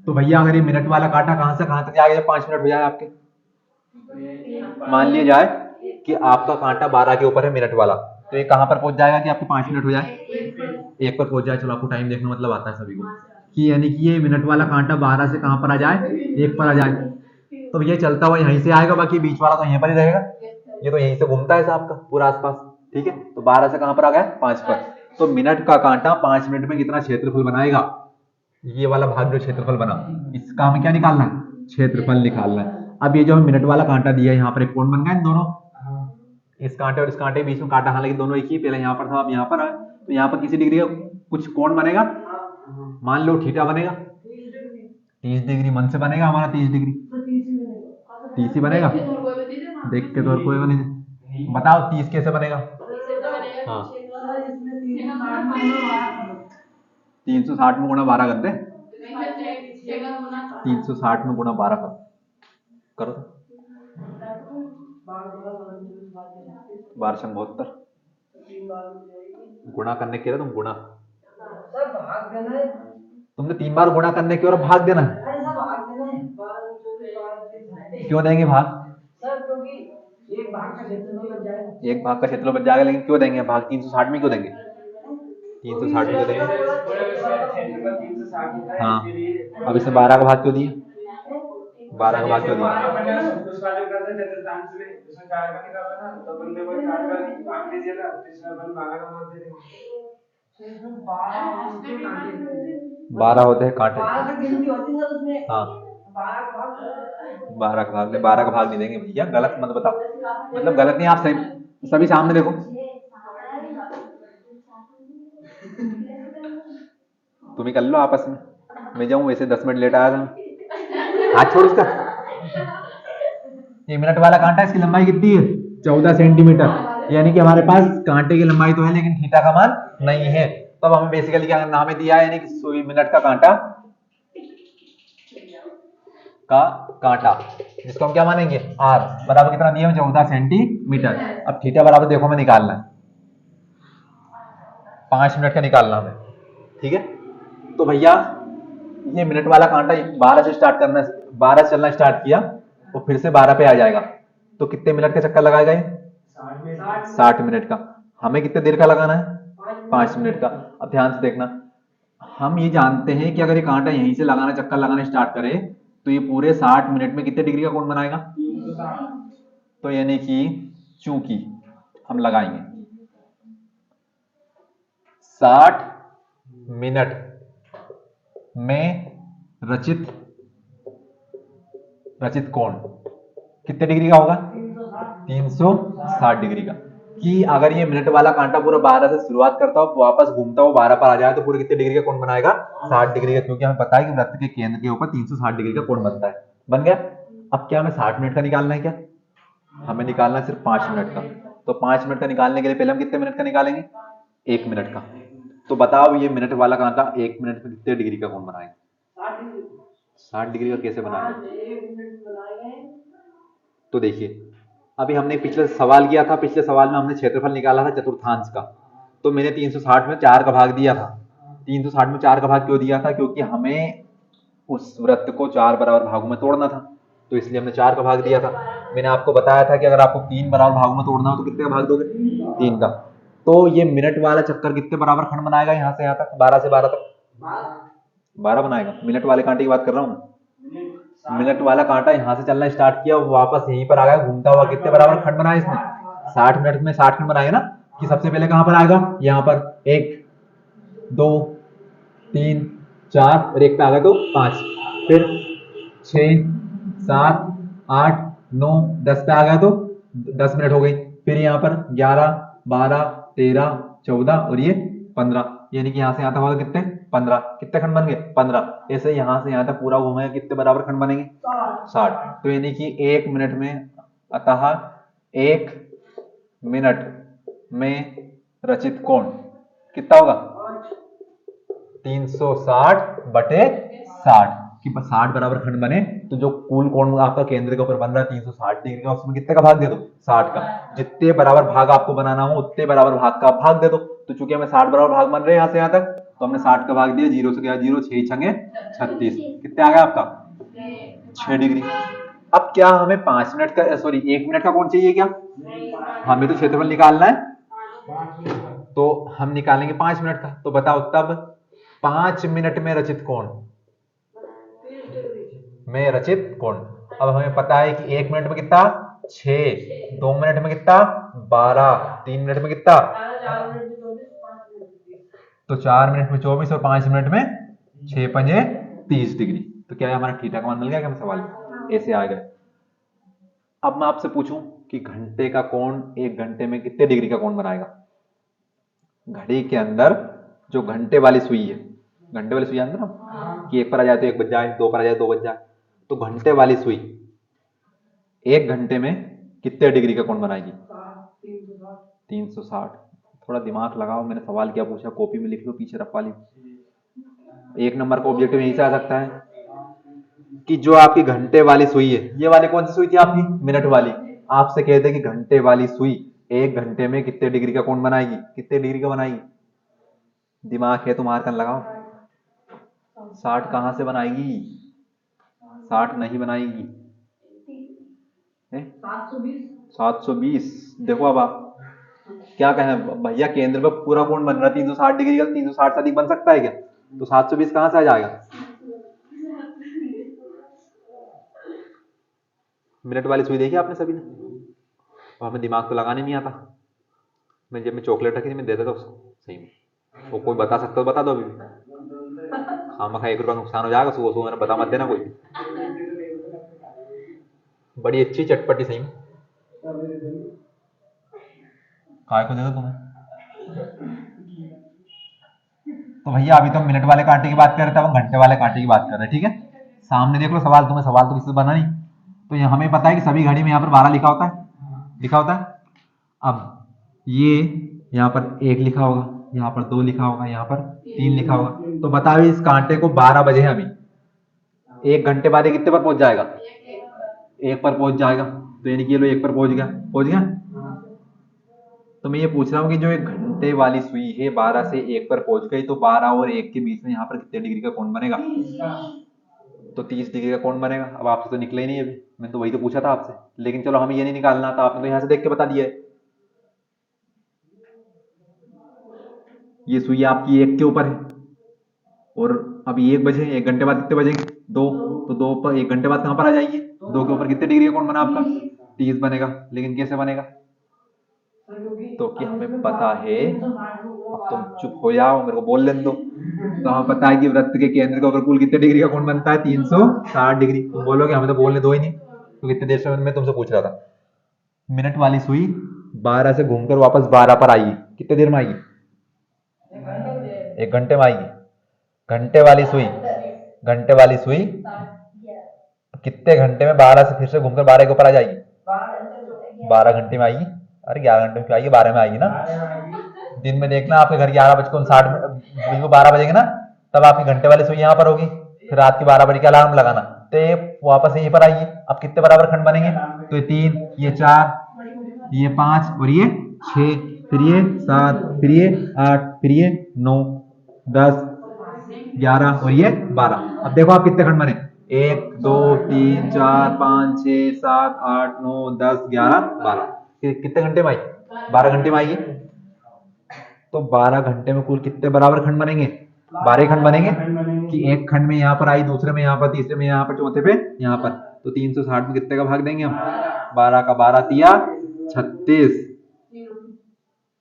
तो भैया अगर ये मिनट वाला कांटा कहाँ से कहाँ तक जाएगा जब 5 मिनट हो जाए आपके? मान लिया जाए कि आपका कांटा 12 के ऊपर है मिनट वाला, तो ये कहाँ पर पहुंच जाएगा कि आपके 5 मिनट हो जाए? 1 पर पहुंच जाए। चलो आपको टाइम देखना मतलब आता है सभी को, कि यानी कि ये मिनट वाला कांटा 12 से कहाँ पर आ जाए? 1 पर आ जाए। तो ये चलता हुआ यहीं से आएगा, बाकी बीच वाला तो यहीं पर ही रहेगा। ये तो यहीं से घूमता है आपका पूरा आसपास, ठीक है। तो 12 से कहाँ पर आ गया? 5 पर। तो मिनट का कांटा 5 मिनट में कितना क्षेत्रफल बनाएगा? ये वाला भाग जो क्षेत्रफल बना, इसका हमें क्या निकालना है? क्षेत्रफल निकालना है। अब ये जो मिनट वाला कांटा दिया है, यहाँ पर एक कोण बन गया इन दोनों, इस कांटे और इस कांटे के बीच में कांटा, हालांकि दोनों एक ही, पहले यहाँ पर था अब यहाँ पर है, तो यहाँ पर किसी डिग्री का कुछ कोण बनेगा, मान लो थीटा बनेगा। 30 डिग्री मन से बनेगा हमारा, 30 डिग्री 30 ही बनेगा। देख के तो और कोई बने, बताओ 30 कैसे बनेगा? हाँ 360 में गुणा 12 करते, 360 में गुणा 12 करो तो 12×72 गुणा करने के लिए तुम गुणा, सर भाग देना है, तुमने 3 बार गुणा करने की और भाग देना है। अरे सर भाग देना है, क्यों देंगे भाग? सर क्योंकि एक भाग का क्षेत्रफल बच जाएगा, एक भाग का क्षेत्रफल बच जाएगा, लेकिन क्यों देंगे भाग? 360 में क्यों देंगे? 360 में क्यों देंगे? हाँ, अब इसमें 12 का भाग क्यों दिए? 12 का भाग क्यों दिया? उस वाले का था चतुर्थांश में, उसमें 4 का निकाला ना, तो अपन ने वो 4 का भाग दे दिया था, तो इसमें अपन 12 का भाग दे देंगे। 12 होते हैं कांटे। 12 तक गिनती होती है सर उसमें। हाँ 12 का भाग, 12 का भाग नहीं देंगे भैया, गलत मत बताओ, मतलब गलत नहीं, आप सही, सभी सामने देखो। तुम ही कर लो आपस में, मैं जाऊं वैसे 10 मिनट लेट आया था। हाथ छोड़ इसका। ये मिनट वाला कांटा, इसकी लंबाई कितनी है? 14 सेंटीमीटर। यानी कि हमारे पास कांटे की लंबाई तो है लेकिन थीटा का मान नहीं है। तब हमें बेसिकली क्या नाम दिया है, यानी कि सुई मिनट का कांटा का कांटा, जिसको हम क्या मानेंगे? आर बराबर कितना दिया? 14 सेंटीमीटर। अब थीटा बराबर देखो हमें निकालना है, 5 मिनट का निकालना हमें, ठीक है। तो भैया ये मिनट वाला कांटा 12 से स्टार्ट करना, 12 से चलना स्टार्ट किया तो फिर से 12 पे आ जाएगा, तो कितने मिनट का चक्कर लगाएगा ये? 60 मिनट का। हमें कितने देर का लगाना है? 5 मिनट का। अब ध्यान से देखना, हम ये जानते हैं कि अगर ये कांटा यहीं से लगाना, चक्कर लगाना स्टार्ट करे, तो ये पूरे 60 मिनट में कितने डिग्री का कोण बनाएगा? तो यानी कि चूंकि हम लगाएंगे 60 मिनट में रचित कोण कितने डिग्री का होगा? 360 डिग्री का। कि अगर ये मिनट वाला कांटा पूरा 12 से शुरुआत करता हो, वापस घूमता हो 12 पर आ जाए, तो पूरे कितने डिग्री का कोण बनाएगा? 60 डिग्री का, क्योंकि हमें पता है कि वृत्त के केंद्र के ऊपर 360 डिग्री का कोण बनता है। बन गया। अब क्या हमें 60 मिनट का निकालना है? क्या हमें निकालना है? सिर्फ 5 मिनट का। तो 5 मिनट का निकालने के लिए पहले हम कितने मिनट का निकालेंगे? 1 मिनट का। तो बताओ ये मिनट वाला कांटा 1 मिनट में कितने डिग्री का कोण बनाएगा? 60 डिग्री का कैसे बनाएगा? तो देखिए, अभी हमने पिछले सवाल किया था, पिछले सवाल में हमने क्षेत्रफल निकाला था चतुर्थांश का, तो मैंने 360 में 4 का भाग दिया था। 360 में 4 का भाग क्यों दिया था? क्योंकि हमें उस वृत्त को 4 बराबर भागों में तोड़ना था, तो इसलिए हमने 4 का भाग दिया था। मैंने आपको बताया था कि अगर आपको 3 बराबर भागों में तोड़ना हो तो कितने का भाग दोगे? 3 का। तो ये मिनट वाला चक्कर कितने बराबर खंड बनाएगा? यहाँ से यहाँ तक 12 से 12 तक 12 बनाएगा। मिनट वाले कांटे की बात कर रहा हूँ। मिनट वाला कांटा यहाँ से चलना स्टार्ट किया, वापस यहीं पर आ गया घूमता हुआ, कितने बराबर खंड बनाए इसने? 60 मिनट में 60 खंड बनाएगा ना। कि सबसे पहले कहां पर आएगा? यहाँ पर 1 2 3 4 और 1 पे आ गया तो 5, फिर 6 7 8 9 10 पे आ गया तो 10 मिनट हो गई। फिर यहाँ पर 11 12 13 14 और ये 15, यानी कि यहाँ से यहाँ तक होगा कितने? 15। कितने खंड बन गए? 15। ऐसे यहाँ से यहाँ तक पूरा घूमेगा, कितने बराबर खंड बनेंगे? 60। तो यानी कि 1 मिनट में, अतः 1 मिनट में रचित कोण कितना होगा? 360/60। कि 60 बराबर खंड बने तो जो कुल कोण आपका केंद्र के ऊपर बन रहा है 360 डिग्री का, उसमें कितने का भाग दे दो? 60 का। जितने बराबर भाग आपको बनाना हो उतने बराबर भाग का भाग दे दो। तो चूंकि हमें 60 बराबर भाग बन रहे हैं यहाँ से यहाँ तक, तो हमने 60 का भाग दिया, 0 से गया 0, 6 छंगे 36, कितने आ गया आपका 6 डिग्री। अब क्या हमें 5 मिनट का, सॉरी 1 मिनट का कोण चाहिए क्या? हमें तो क्षेत्रफल निकालना है, तो हम निकालेंगे 5 मिनट का। तो बताओ तब 5 मिनट में रचित कोण अब हमें पता है कि 1 मिनट में कितना 6, 2 मिनट में कितना 12, 3 मिनट में कितना, तो 4 मिनट में 24 और 5 मिनट में 6 पंजे 30 डिग्री। तो क्या है हमारा थीटा का मान मिल गया क्या? हम सवाल ऐसे आ गए। अब मैं आपसे पूछूं कि घंटे का कोण 1 घंटे में कितने डिग्री का कोण बनाएगा? घड़ी के अंदर जो घंटे वाली सुई है, घंटे वाली सुई जानते ना, कि 1 पर आ जाए तो 1 बज जाए, 2 पर आ जाए 2 बज जाए, तो घंटे वाली सुई 1 घंटे में कितने डिग्री का कोण बनाएगी? 360। थोड़ा दिमाग लगाओ, मैंने सवाल क्या पूछा कॉपी में लिख लो, पीछे रखवा ली। 1 नंबर का ऑब्जेक्टिव यहीं से आ सकता है कि जो आपकी घंटे वाली सुई है, ये वाली कौन सी सुई थी आपकी? मिनट वाली। आपसे कहते हैं कि घंटे वाली सुई 1 घंटे में कितने डिग्री का कोण बनाएगी? कितने डिग्री का बनाएगी? दिमाग है तुम्हारे, कन लगाओ। 60 कहां से बनाएगी? 60 नहीं बनाएगी, 720। देखो अब आप क्या कहें भैया, केंद्र पे पूरा कोण बन रहा है 360 डिग्री का, 360 से अधिक बन सकता है क्या? तो 720 कहां से आ जाएगा? मिनट वाली सुई देखी आपने सभी ने? और हमें दिमाग तो लगाने नहीं आता। मैं जब मैं चॉकलेट रखी थी मैं देता था उसको सही में, वो कोई बता सकता तो बता दो अभी भी। हाँ मखा 1 रुपया नुकसान हो जाएगा, सुबह सुबह मैंने बता मत देना कोई। बड़ी अच्छी चटपटी सही में, काय को दे दो तुम्हें। तो भैया अभी तो हम मिनट वाले कांटे की बात कर रहे थे, अब हम घंटे वाले कांटे की बात कर रहे हैं, ठीक है। सामने देख लो सवाल, तुम्हें सवाल तो किसी से बना नहीं। तो ये हमें पता है कि सभी घड़ी में यहाँ पर 12 लिखा होता है, लिखा होता है। अब ये यहाँ पर 1 लिखा होगा, यहाँ पर 2 लिखा होगा, यहाँ पर 3 लिखा होगा। तो बताओ इस कांटे को 12 बजे है अभी, 1 घंटे बाद ये कितने पर पहुंच जाएगा? 1 पर पहुंच जाएगा। तो यानी कि ये लो 1 पर पहुंच गया, पहुंच गया। तो मैं ये पूछ रहा हूँ कि जो एक घंटे वाली सुई है 12 से 1 पर पहुंच गई, तो 12 और 1 के बीच में यहाँ पर कितने डिग्री का कोण बनेगा? तो 30 डिग्री का कोण बनेगा। अब आपसे तो निकला ही नहीं अभी, मैंने तो वही तो पूछा था आपसे, लेकिन चलो हमें ये नहीं निकालना था, आपने तो यहाँ से देख के बता दिया है। ये सुई आपकी 1 के ऊपर है, और अभी 1 बजे, 1 घंटे बाद कितने बजेंगे? 2। तो 2 पर 1 घंटे बाद कहां पर आ जाएगी? 2 के ऊपर कितने डिग्री का कोण बना आपका? 30 बनेगा। लेकिन कैसे बनेगा? तो कि हमें पता है, अब तुम चुप हो जाओ, मेरे को बोल लेने दो। तो हमें पता है कि वृत्त के केंद्र का कुल कितने डिग्री का कोण बनता है? 360 डिग्री। तुम बोलोगे हमें तो बोलने दो ही नहीं, तो कितने देर से मैं तुमसे पूछ रहा था। मिनट वाली सुई 12 से घूमकर वापस 12 पर आएगी, कितने देर में आएगी? 1 घंटे में आएगी। घंटे वाली सुई कितने घंटे में 12 से फिर से घूमकर 12 के ऊपर आ जाएगी? 12 घंटे में आएगी। अरे 11 घंटे में क्यों आएगी, 12 में आएगी ना। दिन में देखना आपके घर 11:59 बिल्कुल 12 बजेंगे ना, तब आपकी घंटे वाली सुई यहाँ पर होगी। फिर रात की 12 बजे का अलार्म लगाना, तो ये वापस यहीं पर आएगी। अब कितने बराबर खंड बनेंगे? तो ये 3, ये 4, ये 5 और ये 6, फिर ये 7, फिर ये 8, फिर ये 9, 10, 11 और ये 12। अब देखो आप कितने खंड बने? 1, 2, 3, 4, 5, 6, 7, 8, 9, 10, 11, 12। कितने घंटे में आई? 12 घंटे में आएगी। तो 12 घंटे में कुल कितने बराबर खंड बनेंगे? 12 खंड बनेंगे। कि एक खंड में यहाँ पर आई, दूसरे में यहाँ पर, तीसरे में यहाँ पर, चौथे पे यहाँ पर। तो 360 में कितने का भाग देंगे हम? 12 का 12 तिया 36,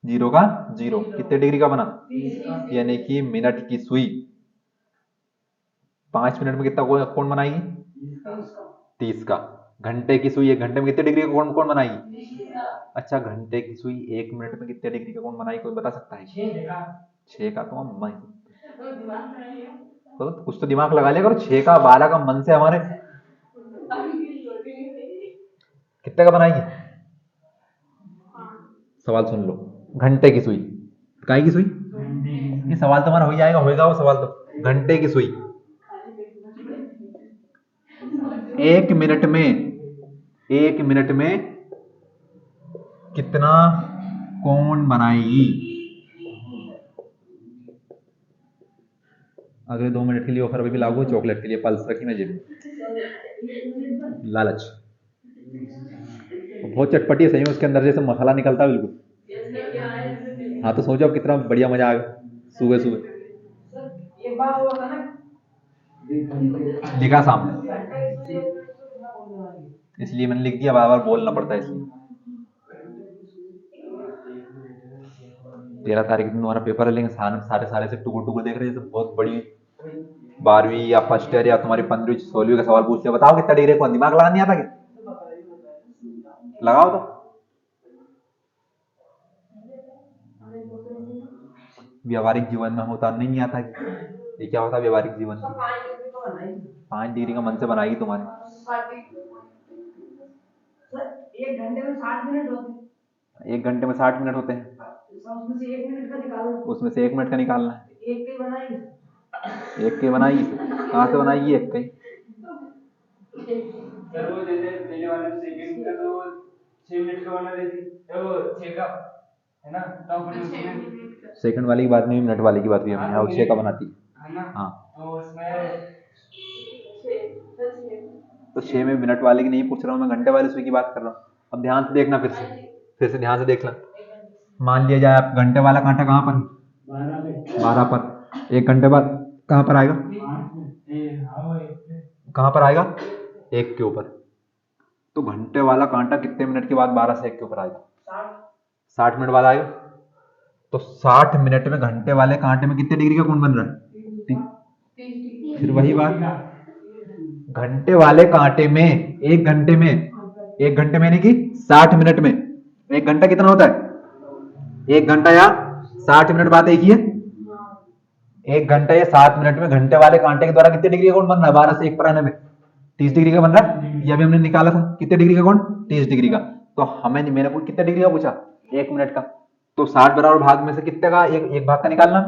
0 का 0। कितने डिग्री का बना? यानी कि मिनट की सुई 5 मिनट में कितना कोण बनाएगी? 30 का। घंटे की सुई 1 घंटे में कितने डिग्री का कोण बनाएगी? अच्छा, घंटे की सुई 1 मिनट में कितने डिग्री का कोण बनाएगी, कोई बता सकता है? 6 का। तो हम तो कुछ तो दिमाग लगा लिया करो। 6 का 12 का मन से हमारे कितने का बनाएगी? सवाल सुन लो। घंटे की सुई, काय की सुई? ये सवाल तो हमारा हो जाएगा, होएगा वो सवाल। तो घंटे की सुई 1 मिनट में, 1 मिनट में कितना कोण बनाएगी? अगले 2 मिनट के लिए ऑफर अभी भी लागू है, चॉकलेट के लिए पल्स रखी मैं जेब में। लालच बहुत चटपटी है सही में, उसके अंदर जैसे मसाला निकलता है बिल्कुल। हाँ तो सोचो अब कितना बढ़िया मजा आएगा सुबह सुबह। लिखा सामने, इसलिए मैंने लिख दिया, बार बार बोलना पड़ता है इसलिए। 13 तारीख दिन तुम्हारा पेपर है, लेकिन सारे सारे से टुकुर टुकुर देख रहे हैं, जैसे बहुत बड़ी 12वीं या फर्स्ट ईयर या तुम्हारी 15वीं 16वीं का सवाल पूछते हैं। बताओ कितना डिग्री कौन दिमाग लगा नहीं आता क्या? लगाओ तो। व्यवहारिक जीवन में होता नहीं आता कि ये क्या होता है व्यवहारिक जीवन में? 5 डिग्री का मन से बनाएगी तुम्हारे। 1 घंटे में 60 मिनट होते हैं। उसमें से 1 मिनट का निकालना है। एक के बनाएगी कहाँ से बनाएगी एक के? सर वो जैसे पहले वाले में सेकंड का तो 6 मिनट का बना देती है, वो 6 का है ना, तो अपन उसमें सेकंड वाली की बात नहीं, मिनट वाली की बात हुई हमने। और 6 का बनाती है ना। हाँ तो उसमें तो 6 में मिनट वाले की नहीं पूछ रहा हूँ मैं, घंटे वाले सुई की बात कर रहा हूँ। अब ध्यान से देखना, फिर से ध्यान से देखना। मान लिया जाए आप घंटे वाला कांटा कहाँ पर? 12 पर। 1 घंटे बाद कहाँ पर आएगा? कहाँ पर आएगा? 1 के ऊपर। तो घंटे वाला कांटा कितने मिनट के बाद 12 से 1 के ऊपर आएगा? 60 मिनट बाद आएगा। तो 60 मिनट में घंटे वाले कांटे में कितने डिग्री का कोण बन रहा है? फिर वही बात, घंटे वाले कांटे में 1 घंटे में, 1 घंटे में यानी कि 60 मिनट में, 1 घंटा कितना होता है? 1 घंटा या 60 मिनट, बात एक ही है। 1 घंटा या 7 मिनट में घंटे वाले कांटे के द्वारा कितने डिग्री का कोण बन रहा है? 12 से 1 पर आने में 30 डिग्री का बन रहा है। ये अभी हमने निकाला था, कितने डिग्री का कोण? 30 डिग्री का। तो हमें मैंने कितने डिग्री का पूछा? 1 मिनट का। तो 60 बराबर भाग में से कितने का एक भाग का निकालना।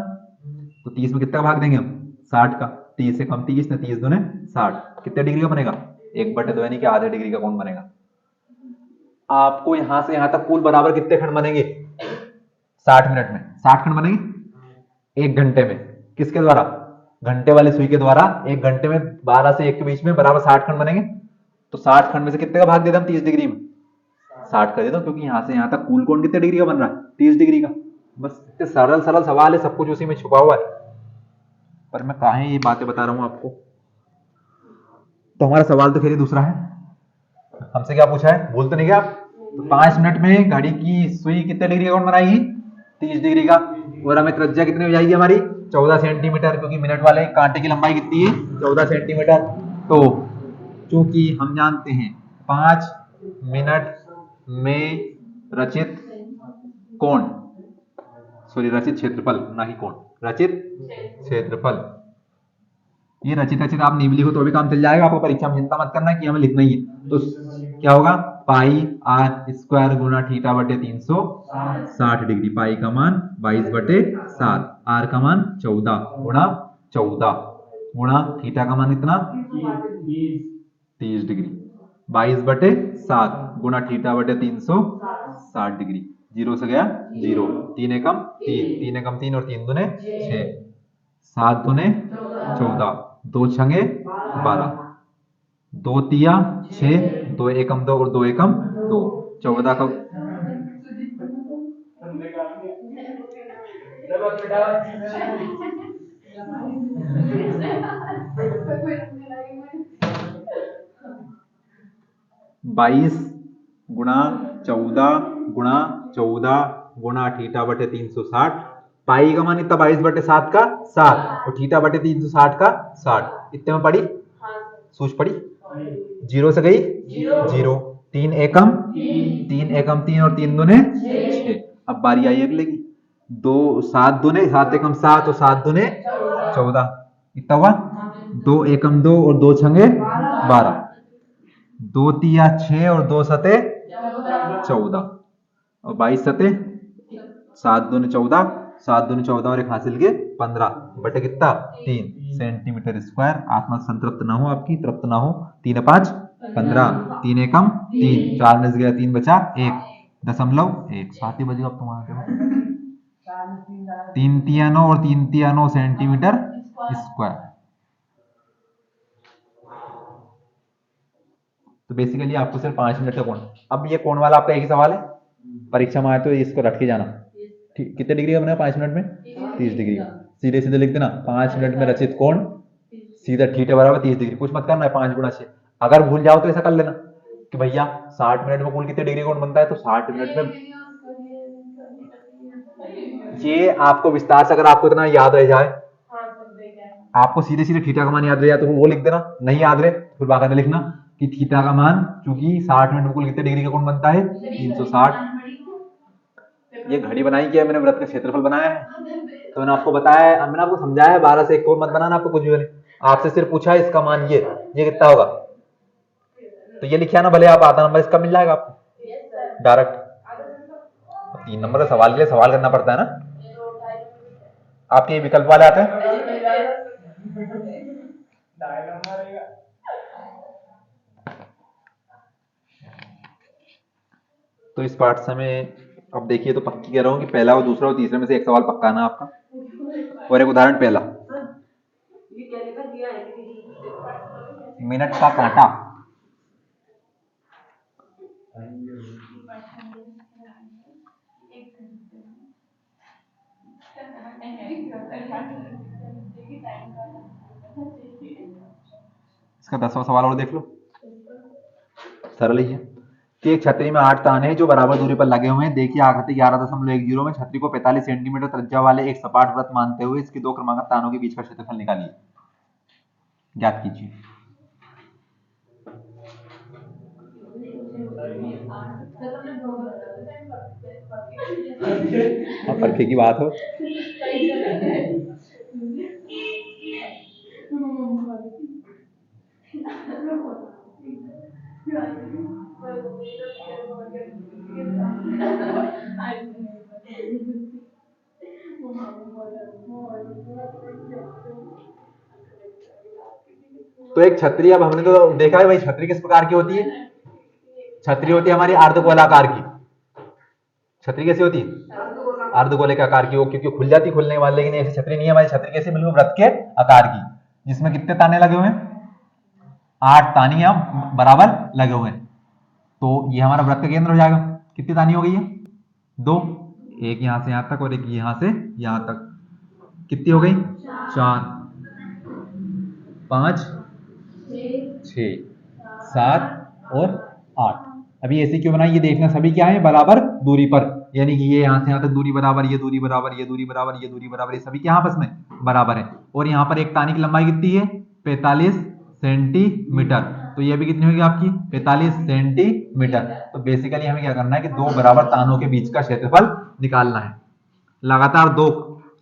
तो 30 में कितना भाग देंगे हम? 60 का। 30 से कम 30 ने, 30 दूने 60, कितने डिग्री का बनेगा? 1/2 यानी कि आधे डिग्री का कोण बनेगा। आपको यहां से यहां तक कुल बराबर कितने खंड बनेंगे 60 मिनट में? 60 खंड बनेंगे 1 घंटे में। किसके द्वारा? घंटे वाले सुई के द्वारा। 1 घंटे में 12 से 1 के बीच में बराबर 60 खंड बनेंगे। तो 60 खंड में से कितने का भाग दे दें हम 30 डिग्री में? 60 का दे दो, क्योंकि यहां से यहां तक कुल कोण कितने डिग्री का बन रहा है? 30 डिग्री का। बस इतने सरल सरल सवाल है, सब कुछ उसी में छुपा हुआ है। पर मैं काहे ये बातें बता रहा हूं आपको? तो हमारा सवाल तो फिर दूसरा है। हमसे क्या पूछा है, भूल तो नहीं गया आप? तो 5 मिनट में घड़ी की सुई कितने डिग्री का कोण बनाएगी? 30 डिग्री का। और हमें त्रिज्या कितनी हो जाएगी हमारी? 14 सेंटीमीटर, क्योंकि मिनट वाले कांटे की लंबाई कितनी है? 14 सेंटीमीटर। तो चूंकि हम जानते हैं 5 मिनट में रचित कोण, सॉरी रचित क्षेत्रफल, ना ही कोण, रचित क्षेत्रफल। ये रचित रचित आप नहीं भी लिखो तो भी काम चल जाएगा, आपको परीक्षा में चिंता मत करना कि हमें लिखना ही है। तो क्या होगा? पाई आर स्क्वायर गुना थीटा बटे 360 डिग्री। पाई का मान 22/7, आर का मान 14 गुणा 14 गुणा थीटा का मान इतना 30 डिग्री। 22/7 गुणा थीटा बटे 360 डिग्री। जीरो से गया जीरो, 3 एकम 3, 3 एकम 3 और 3 दूने 6, 7 दूने 14, 2 छंगे 12, 2 तिया 6, 2 एकम 2 और 2 एकम 2, 14 का बाईस गुणा 14 गुणा 14 गुणा थीटा बटे 360। पाई का मान इतना 22/7 का 7 और थीटा बटे 360 का 60। इतने में पड़ी सूझ पड़ी। जीरो से गई जीरो, 3 एकम 3 एकम 3 और 3 दूने 6। अब बारी आई अगले की। 2 7 दूने 7 एकम 7 और 7 दूने 14, इतना हुआ 2 एकम 2 और 2 छंगे 12, 2 तिया 6 और 2 सते 14 और 22 सते 7 दूने 14, 7 दूने 14 और एक हासिल के 15 बटे कितना 3 सेंटीमीटर स्क्वायर। आत्मा संतृप्त ना हो, आपकी तृप्त ना हो। 3 5 15, 3 एकम 3, 4 में से गया 3 बचा 1.1, 7 ही बजेगा अब तुम्हारा। 3 तिया 9 और 3 तिया 9 सेंटीमीटर स्क्वायर। तो बेसिकली आपको सिर्फ 5 मिनट का कोण। अब ये कोण वाला आपका एक ही सवाल है, परीक्षा में आए तो इसको रट के जाना। ठीक, कितने डिग्री का बना 5 मिनट में? 30 डिग्री। सीधे सीधे लिख देना 5 मिनट में रचित कोण सीधा थीटा बराबर 30 डिग्री। कुछ मत करना है 5 गुणा 6। अगर भूल जाओ तो ऐसा कर लेना कि भैया 60 मिनट में कुल कितने डिग्री कोण बनता है, तो 60 मिनट में ये आपको विस्तार से, अगर आपको इतना याद रह जाए, आपको सीधे सीधे थीटा का मान याद रह जाए तो वो लिख देना, नहीं याद रहे तो फिर बाकायदा लिखना कि थीटा का मान, चूंकि 60 मिनट में कुल कितने डिग्री का कोण बनता है 360। ये घड़ी बनाई क्या है मैंने, वृत्त का क्षेत्रफल बनाया है। तो मैंने आपको बताया, मैंने आपको समझाया है 12 से एक कोण मत बनाना, आपको कुछ भी बने। आपसे सिर्फ पूछा है इसका मान ये कितना होगा, तो ये लिखिए ना, भले आप आधा नंबर इसका मिल जाएगा आपको डायरेक्ट। 3 नंबर का सवाल के लिए सवाल करना पड़ता है ना, आपके ये विकल्प वाले आते हैं। तो इस पार्ट से हमें अब देखिए, तो पक्की कह रहा हूँ कि पहला और दूसरा और तीसरे में से एक सवाल पक्का ना आपका। और एक उदाहरण पहला, मिनट का कांटा इसका 10वां सवाल और देख लो, सरल ही है। कि एक छतरी में 8 ताने हैं जो बराबर दूरी पर लगे हुए हैं। देखिए आकृति 11.10 में छतरी को 45 सेंटीमीटर त्रिज्या वाले एक सपाट वृत्त मानते हुए इसके दो क्रमागत तानों के बीच का क्षेत्रफल निकालिए, ज्ञात कीजिए। अब परखे की बात हो, तो एक छतरी, अब हमने तो देखा है भाई छतरी किस प्रकार की होती है। छतरी होती है हमारी अर्धगोलाकार की। छतरी कैसी होती है? अर्धगोले के आकार की हो, क्योंकि खुल जाती खुलने के बाद, लेकिन ऐसी छतरी नहीं है हमारी। छतरी कैसी, बिल्कुल वृत्त के आकार की, जिसमें कितने ताने लगे हुए हैं, 8 तानियां बराबर लगे हुए हैं। तो ये हमारा वृत्त का केंद्र हो जाएगा। कितनी तानी हो गई है? 2, एक यहां से यहां तक और एक यहां से यहां तक। कितनी हो गई? 4, 5, 6, 7 और 8। अभी ऐसी क्यों बनाई, ये देखना सभी क्या है, बराबर दूरी पर, यानी कि ये यहां से यहां तक दूरी बराबर, ये दूरी बराबर, ये दूरी बराबर, ये दूरी बराबर, ये सभी क्या आपस में बराबर है। और यहाँ पर एक तानी की लंबाई कितनी है? 45 सेंटीमीटर। तो ये भी कितनी होगी आपकी? 45 सेंटीमीटर। तो बेसिकली हमें क्या करना है कि दो बराबर तानों के बीच का क्षेत्रफल निकालना है। लगातार दो,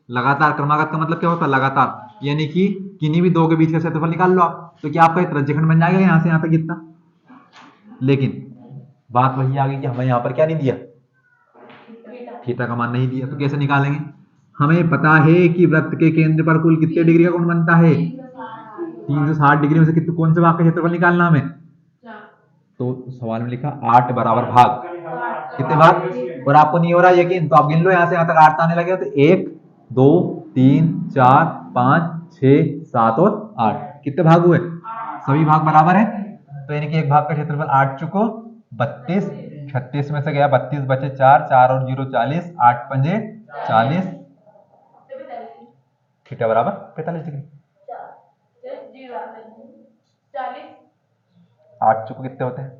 लगातार क्रमागत का मतलब क्या होता है? लगातार, यानी कि किन्हीं भी दो के बीच का क्षेत्रफल निकाल लो आप, तो क्या आपका त्रिज्यखंड बन जाएगा यहां से यहां तक इतना। लेकिन बात वही आ गई कि हमें यहाँ पर क्या नहीं दिया, थीटा का मान नहीं दिया, तो कैसे निकालेंगे? हमें पता है कि वृत्त के केंद्र पर कुल कितने डिग्री का कोण बनता है? 360 डिग्री में से कितने, कौन से भाग का क्षेत्रफल निकालना हमें? तो सवाल में लिखा 8 बराबर भाग, कितने भाग? और आपको नहीं हो रहा यकीन, तो आप गिन लो यहां से यहां तक 8 आने लगे, तो 1 2 3 4 5 6 7 और 8, कितने भाग हुए? सभी भाग बराबर है। तो यानी कि एक भाग का क्षेत्रफल 8 चुको 32, 36 में से गया 32 बचे 4, 4 और 0 40, 8 पंजे 40, थीटा बराबर 45 डिग्री। 8 चुको कितने होते हैं?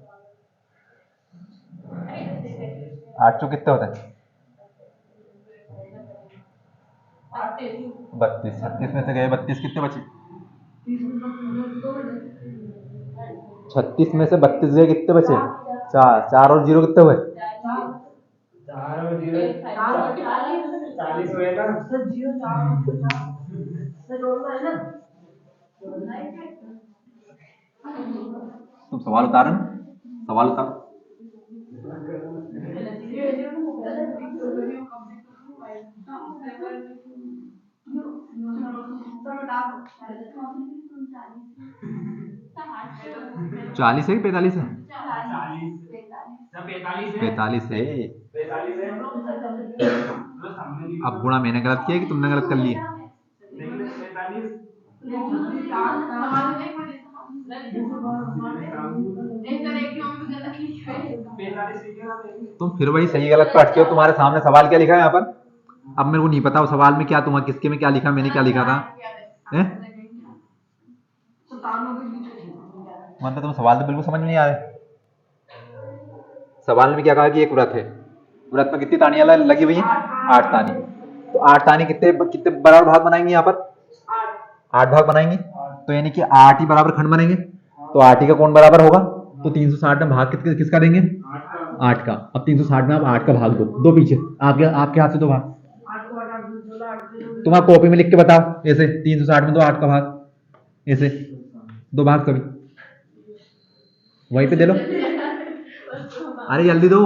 8 चुको कितने होते हैं? 32, 36 में से गए 32, कितने बचे? 36 में से 32 गए, कितने बचे? 4, 4 और 0 कितने हुए? 4 और 0 40 हुए ना। तुम सवाल उतारो ना, सवाल उतारो। चालीस है कि 45 है? 45 है। 45 है। अब गुणा मैंने गलत किया कि तुमने गलत कर लिया? 45 तुम फिर वही सही गलत पे अटके हो। तुम्हारे सामने सवाल क्या लिखा है यहाँ पर? अब मेरे को नहीं पता वो सवाल में क्या, तुम्हारा किसके में क्या लिखा, मैंने क्या लिखा था? हैं? मतलब तुम सवाल तो बिल्कुल समझ में नहीं आ रहे। सवाल में क्या कहा कि एक व्रत है, व्रत में कितनी तानियां लगी हुई हैं? 8 तानी। तो 8 तानी कितने कितने बराबर भाग बनाएंगे यहाँ पर? 8 भाग बनाएंगे, तो यानी कि 8 ही बराबर खंड बनेंगे। तो 8 ही का कौन बराबर होगा? तो 360 में भाग किसका देंगे? 8 का। अब 360 में आप 8 का भाग दो, दो पीछे आपके आपके हाथ से दो भाग। तुम्हारा कॉपी में लिख के बताओ ऐसे, 360 में दो 8 का भाग, ऐसे दो भाग कभी वहीं पे दे लो। अरे जल्दी दो।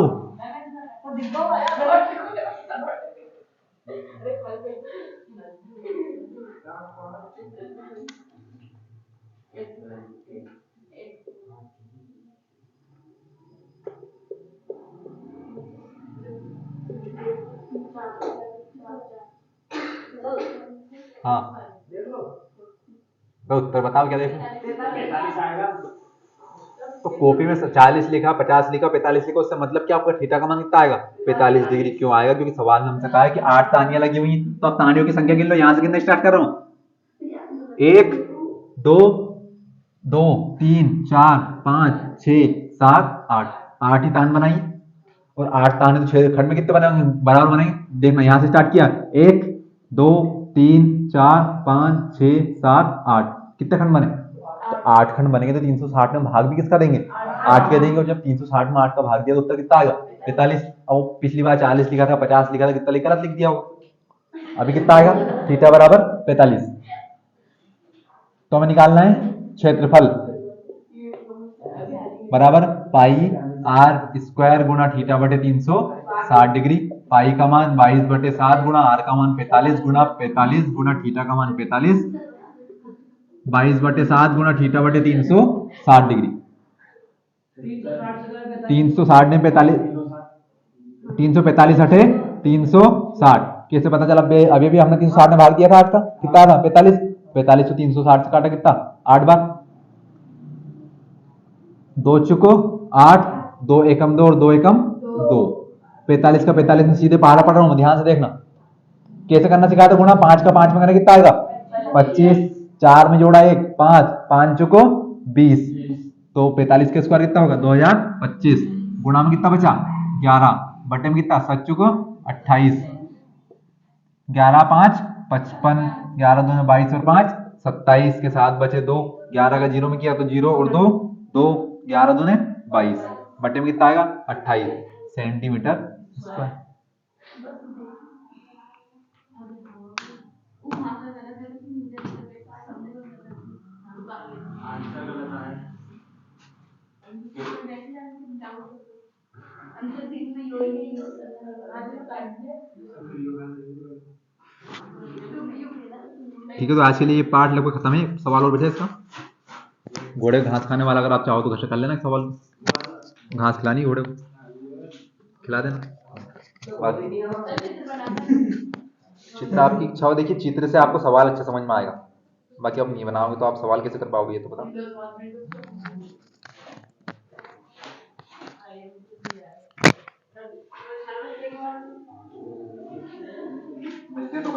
हाँ, तो उत्तर बताओ क्या देखो। 45 आएगा। तो कॉपी में 40 लिखा, 50 लिखा, 45 लिखा, उससे मतलब क्या आपका थीटा का मान कितना आएगा? 45 डिग्री। क्यों आएगा? क्योंकि सवाल में हमसे कहा है कि 8 तानियां लगी हुई हैं। तो अब तानियों की संख्या गिन लो, यहां से गिनना स्टार्ट कर रहा हूं। 1 2 2 3 4 5 6 7 8। 8 ही तान बनाई, और 8 तान तो 6 खंड में कितने बने बराबर बनाएंगे? देखना, यहां से स्टार्ट किया, 1 2 3 4 5 6 7 8, कितने खंड बने? तो 8 खंड बनेंगे। तो 360 में भाग भी किसका देंगे? 8 के देंगे। और जब 360 में 8 का भाग दिया तो उत्तर कितना आएगा? 45। अब पिछली बार 40 लिखा था, 50 लिखा था, कितना गलत लिख दिया होगा। अभी कितना आएगा? थीटा बराबर 45। तो हमें निकालना है क्षेत्रफल बराबर पाई आर स्क्वायर गुना थीटा बटे 360 डिग्री। पाई का मान 22/7 गुना आर का मान 45 गुना 45 गुना थीटा का मान 45, 22/7 गुना थीटा बटे 360 डिग्री। 360 में 45, 345 हटे 360, कैसे पता चला? अभी भी हमने 360 में भाग दिया था 8 का, कितना था? 45। 45 तो 360 से काटा कितना? 8 बार। 2 चुको 8, 2 एकम 2 और 2 एकम 2। 45 का 45 में सीधे पहाड़ा पड़ रहा हूं, ध्यान से देखना कैसे करना सिखाया था गुणा। 5 का 5 में करना कितना आएगा? 25। 4 में जोड़ा 1 5, 5 चुको 20। तो 45 का स्क्वायर कितना होगा? 2025। गुणा में कितना बचा? 11, बटे में कितना? 7 चुको 28, 11 5 55, 11 2 22 और 5 27 के साथ बचे 2। 11 का जीरो में किया तो 0 और 2 2, 11 2 22, बटे में कितना आएगा? 28 सेंटीमीटर स्क्वायर। ठीक है, तो आज के लिए ये पार्ट लगभग खत्म है। सवाल और बचा इसका? घोड़े घास खाने वाला, अगर आप चाहो तो घर से कर लेना सवाल। घास खिलानी घोड़े को, खिला देना। चित्र आपकी इच्छा हो, देखिए चित्र से आपको सवाल अच्छा समझ में आएगा। बाकी आप नहीं बनाओगे तो आप सवाल कैसे कर पाओगे, ये तो बताओ। मिलते तो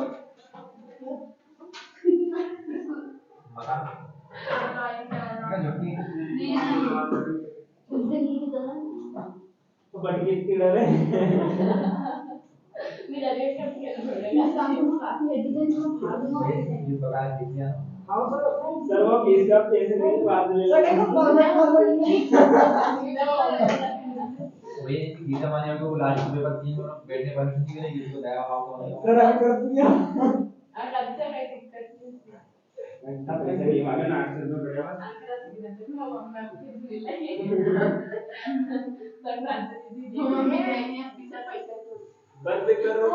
बट कितनी डर है। मेरा रेट कट गया छोड़ेगा शाम को काफी है डिजाइन में फाड़ दूंगा सर वो फीस का पैसे देंगे बाद में ले लेंगे। वही है कि गीता माने को लास्ट पेपर 3 दोनों बैठने पर छुट्टी नहीं, किसी को दया भाव तो नहीं। सर अभी कर दूंगा। अब से कोई दिक्कत नहीं तब पैसे नहीं मांगे ना 800 रुपए पड़ेगा। बंद करो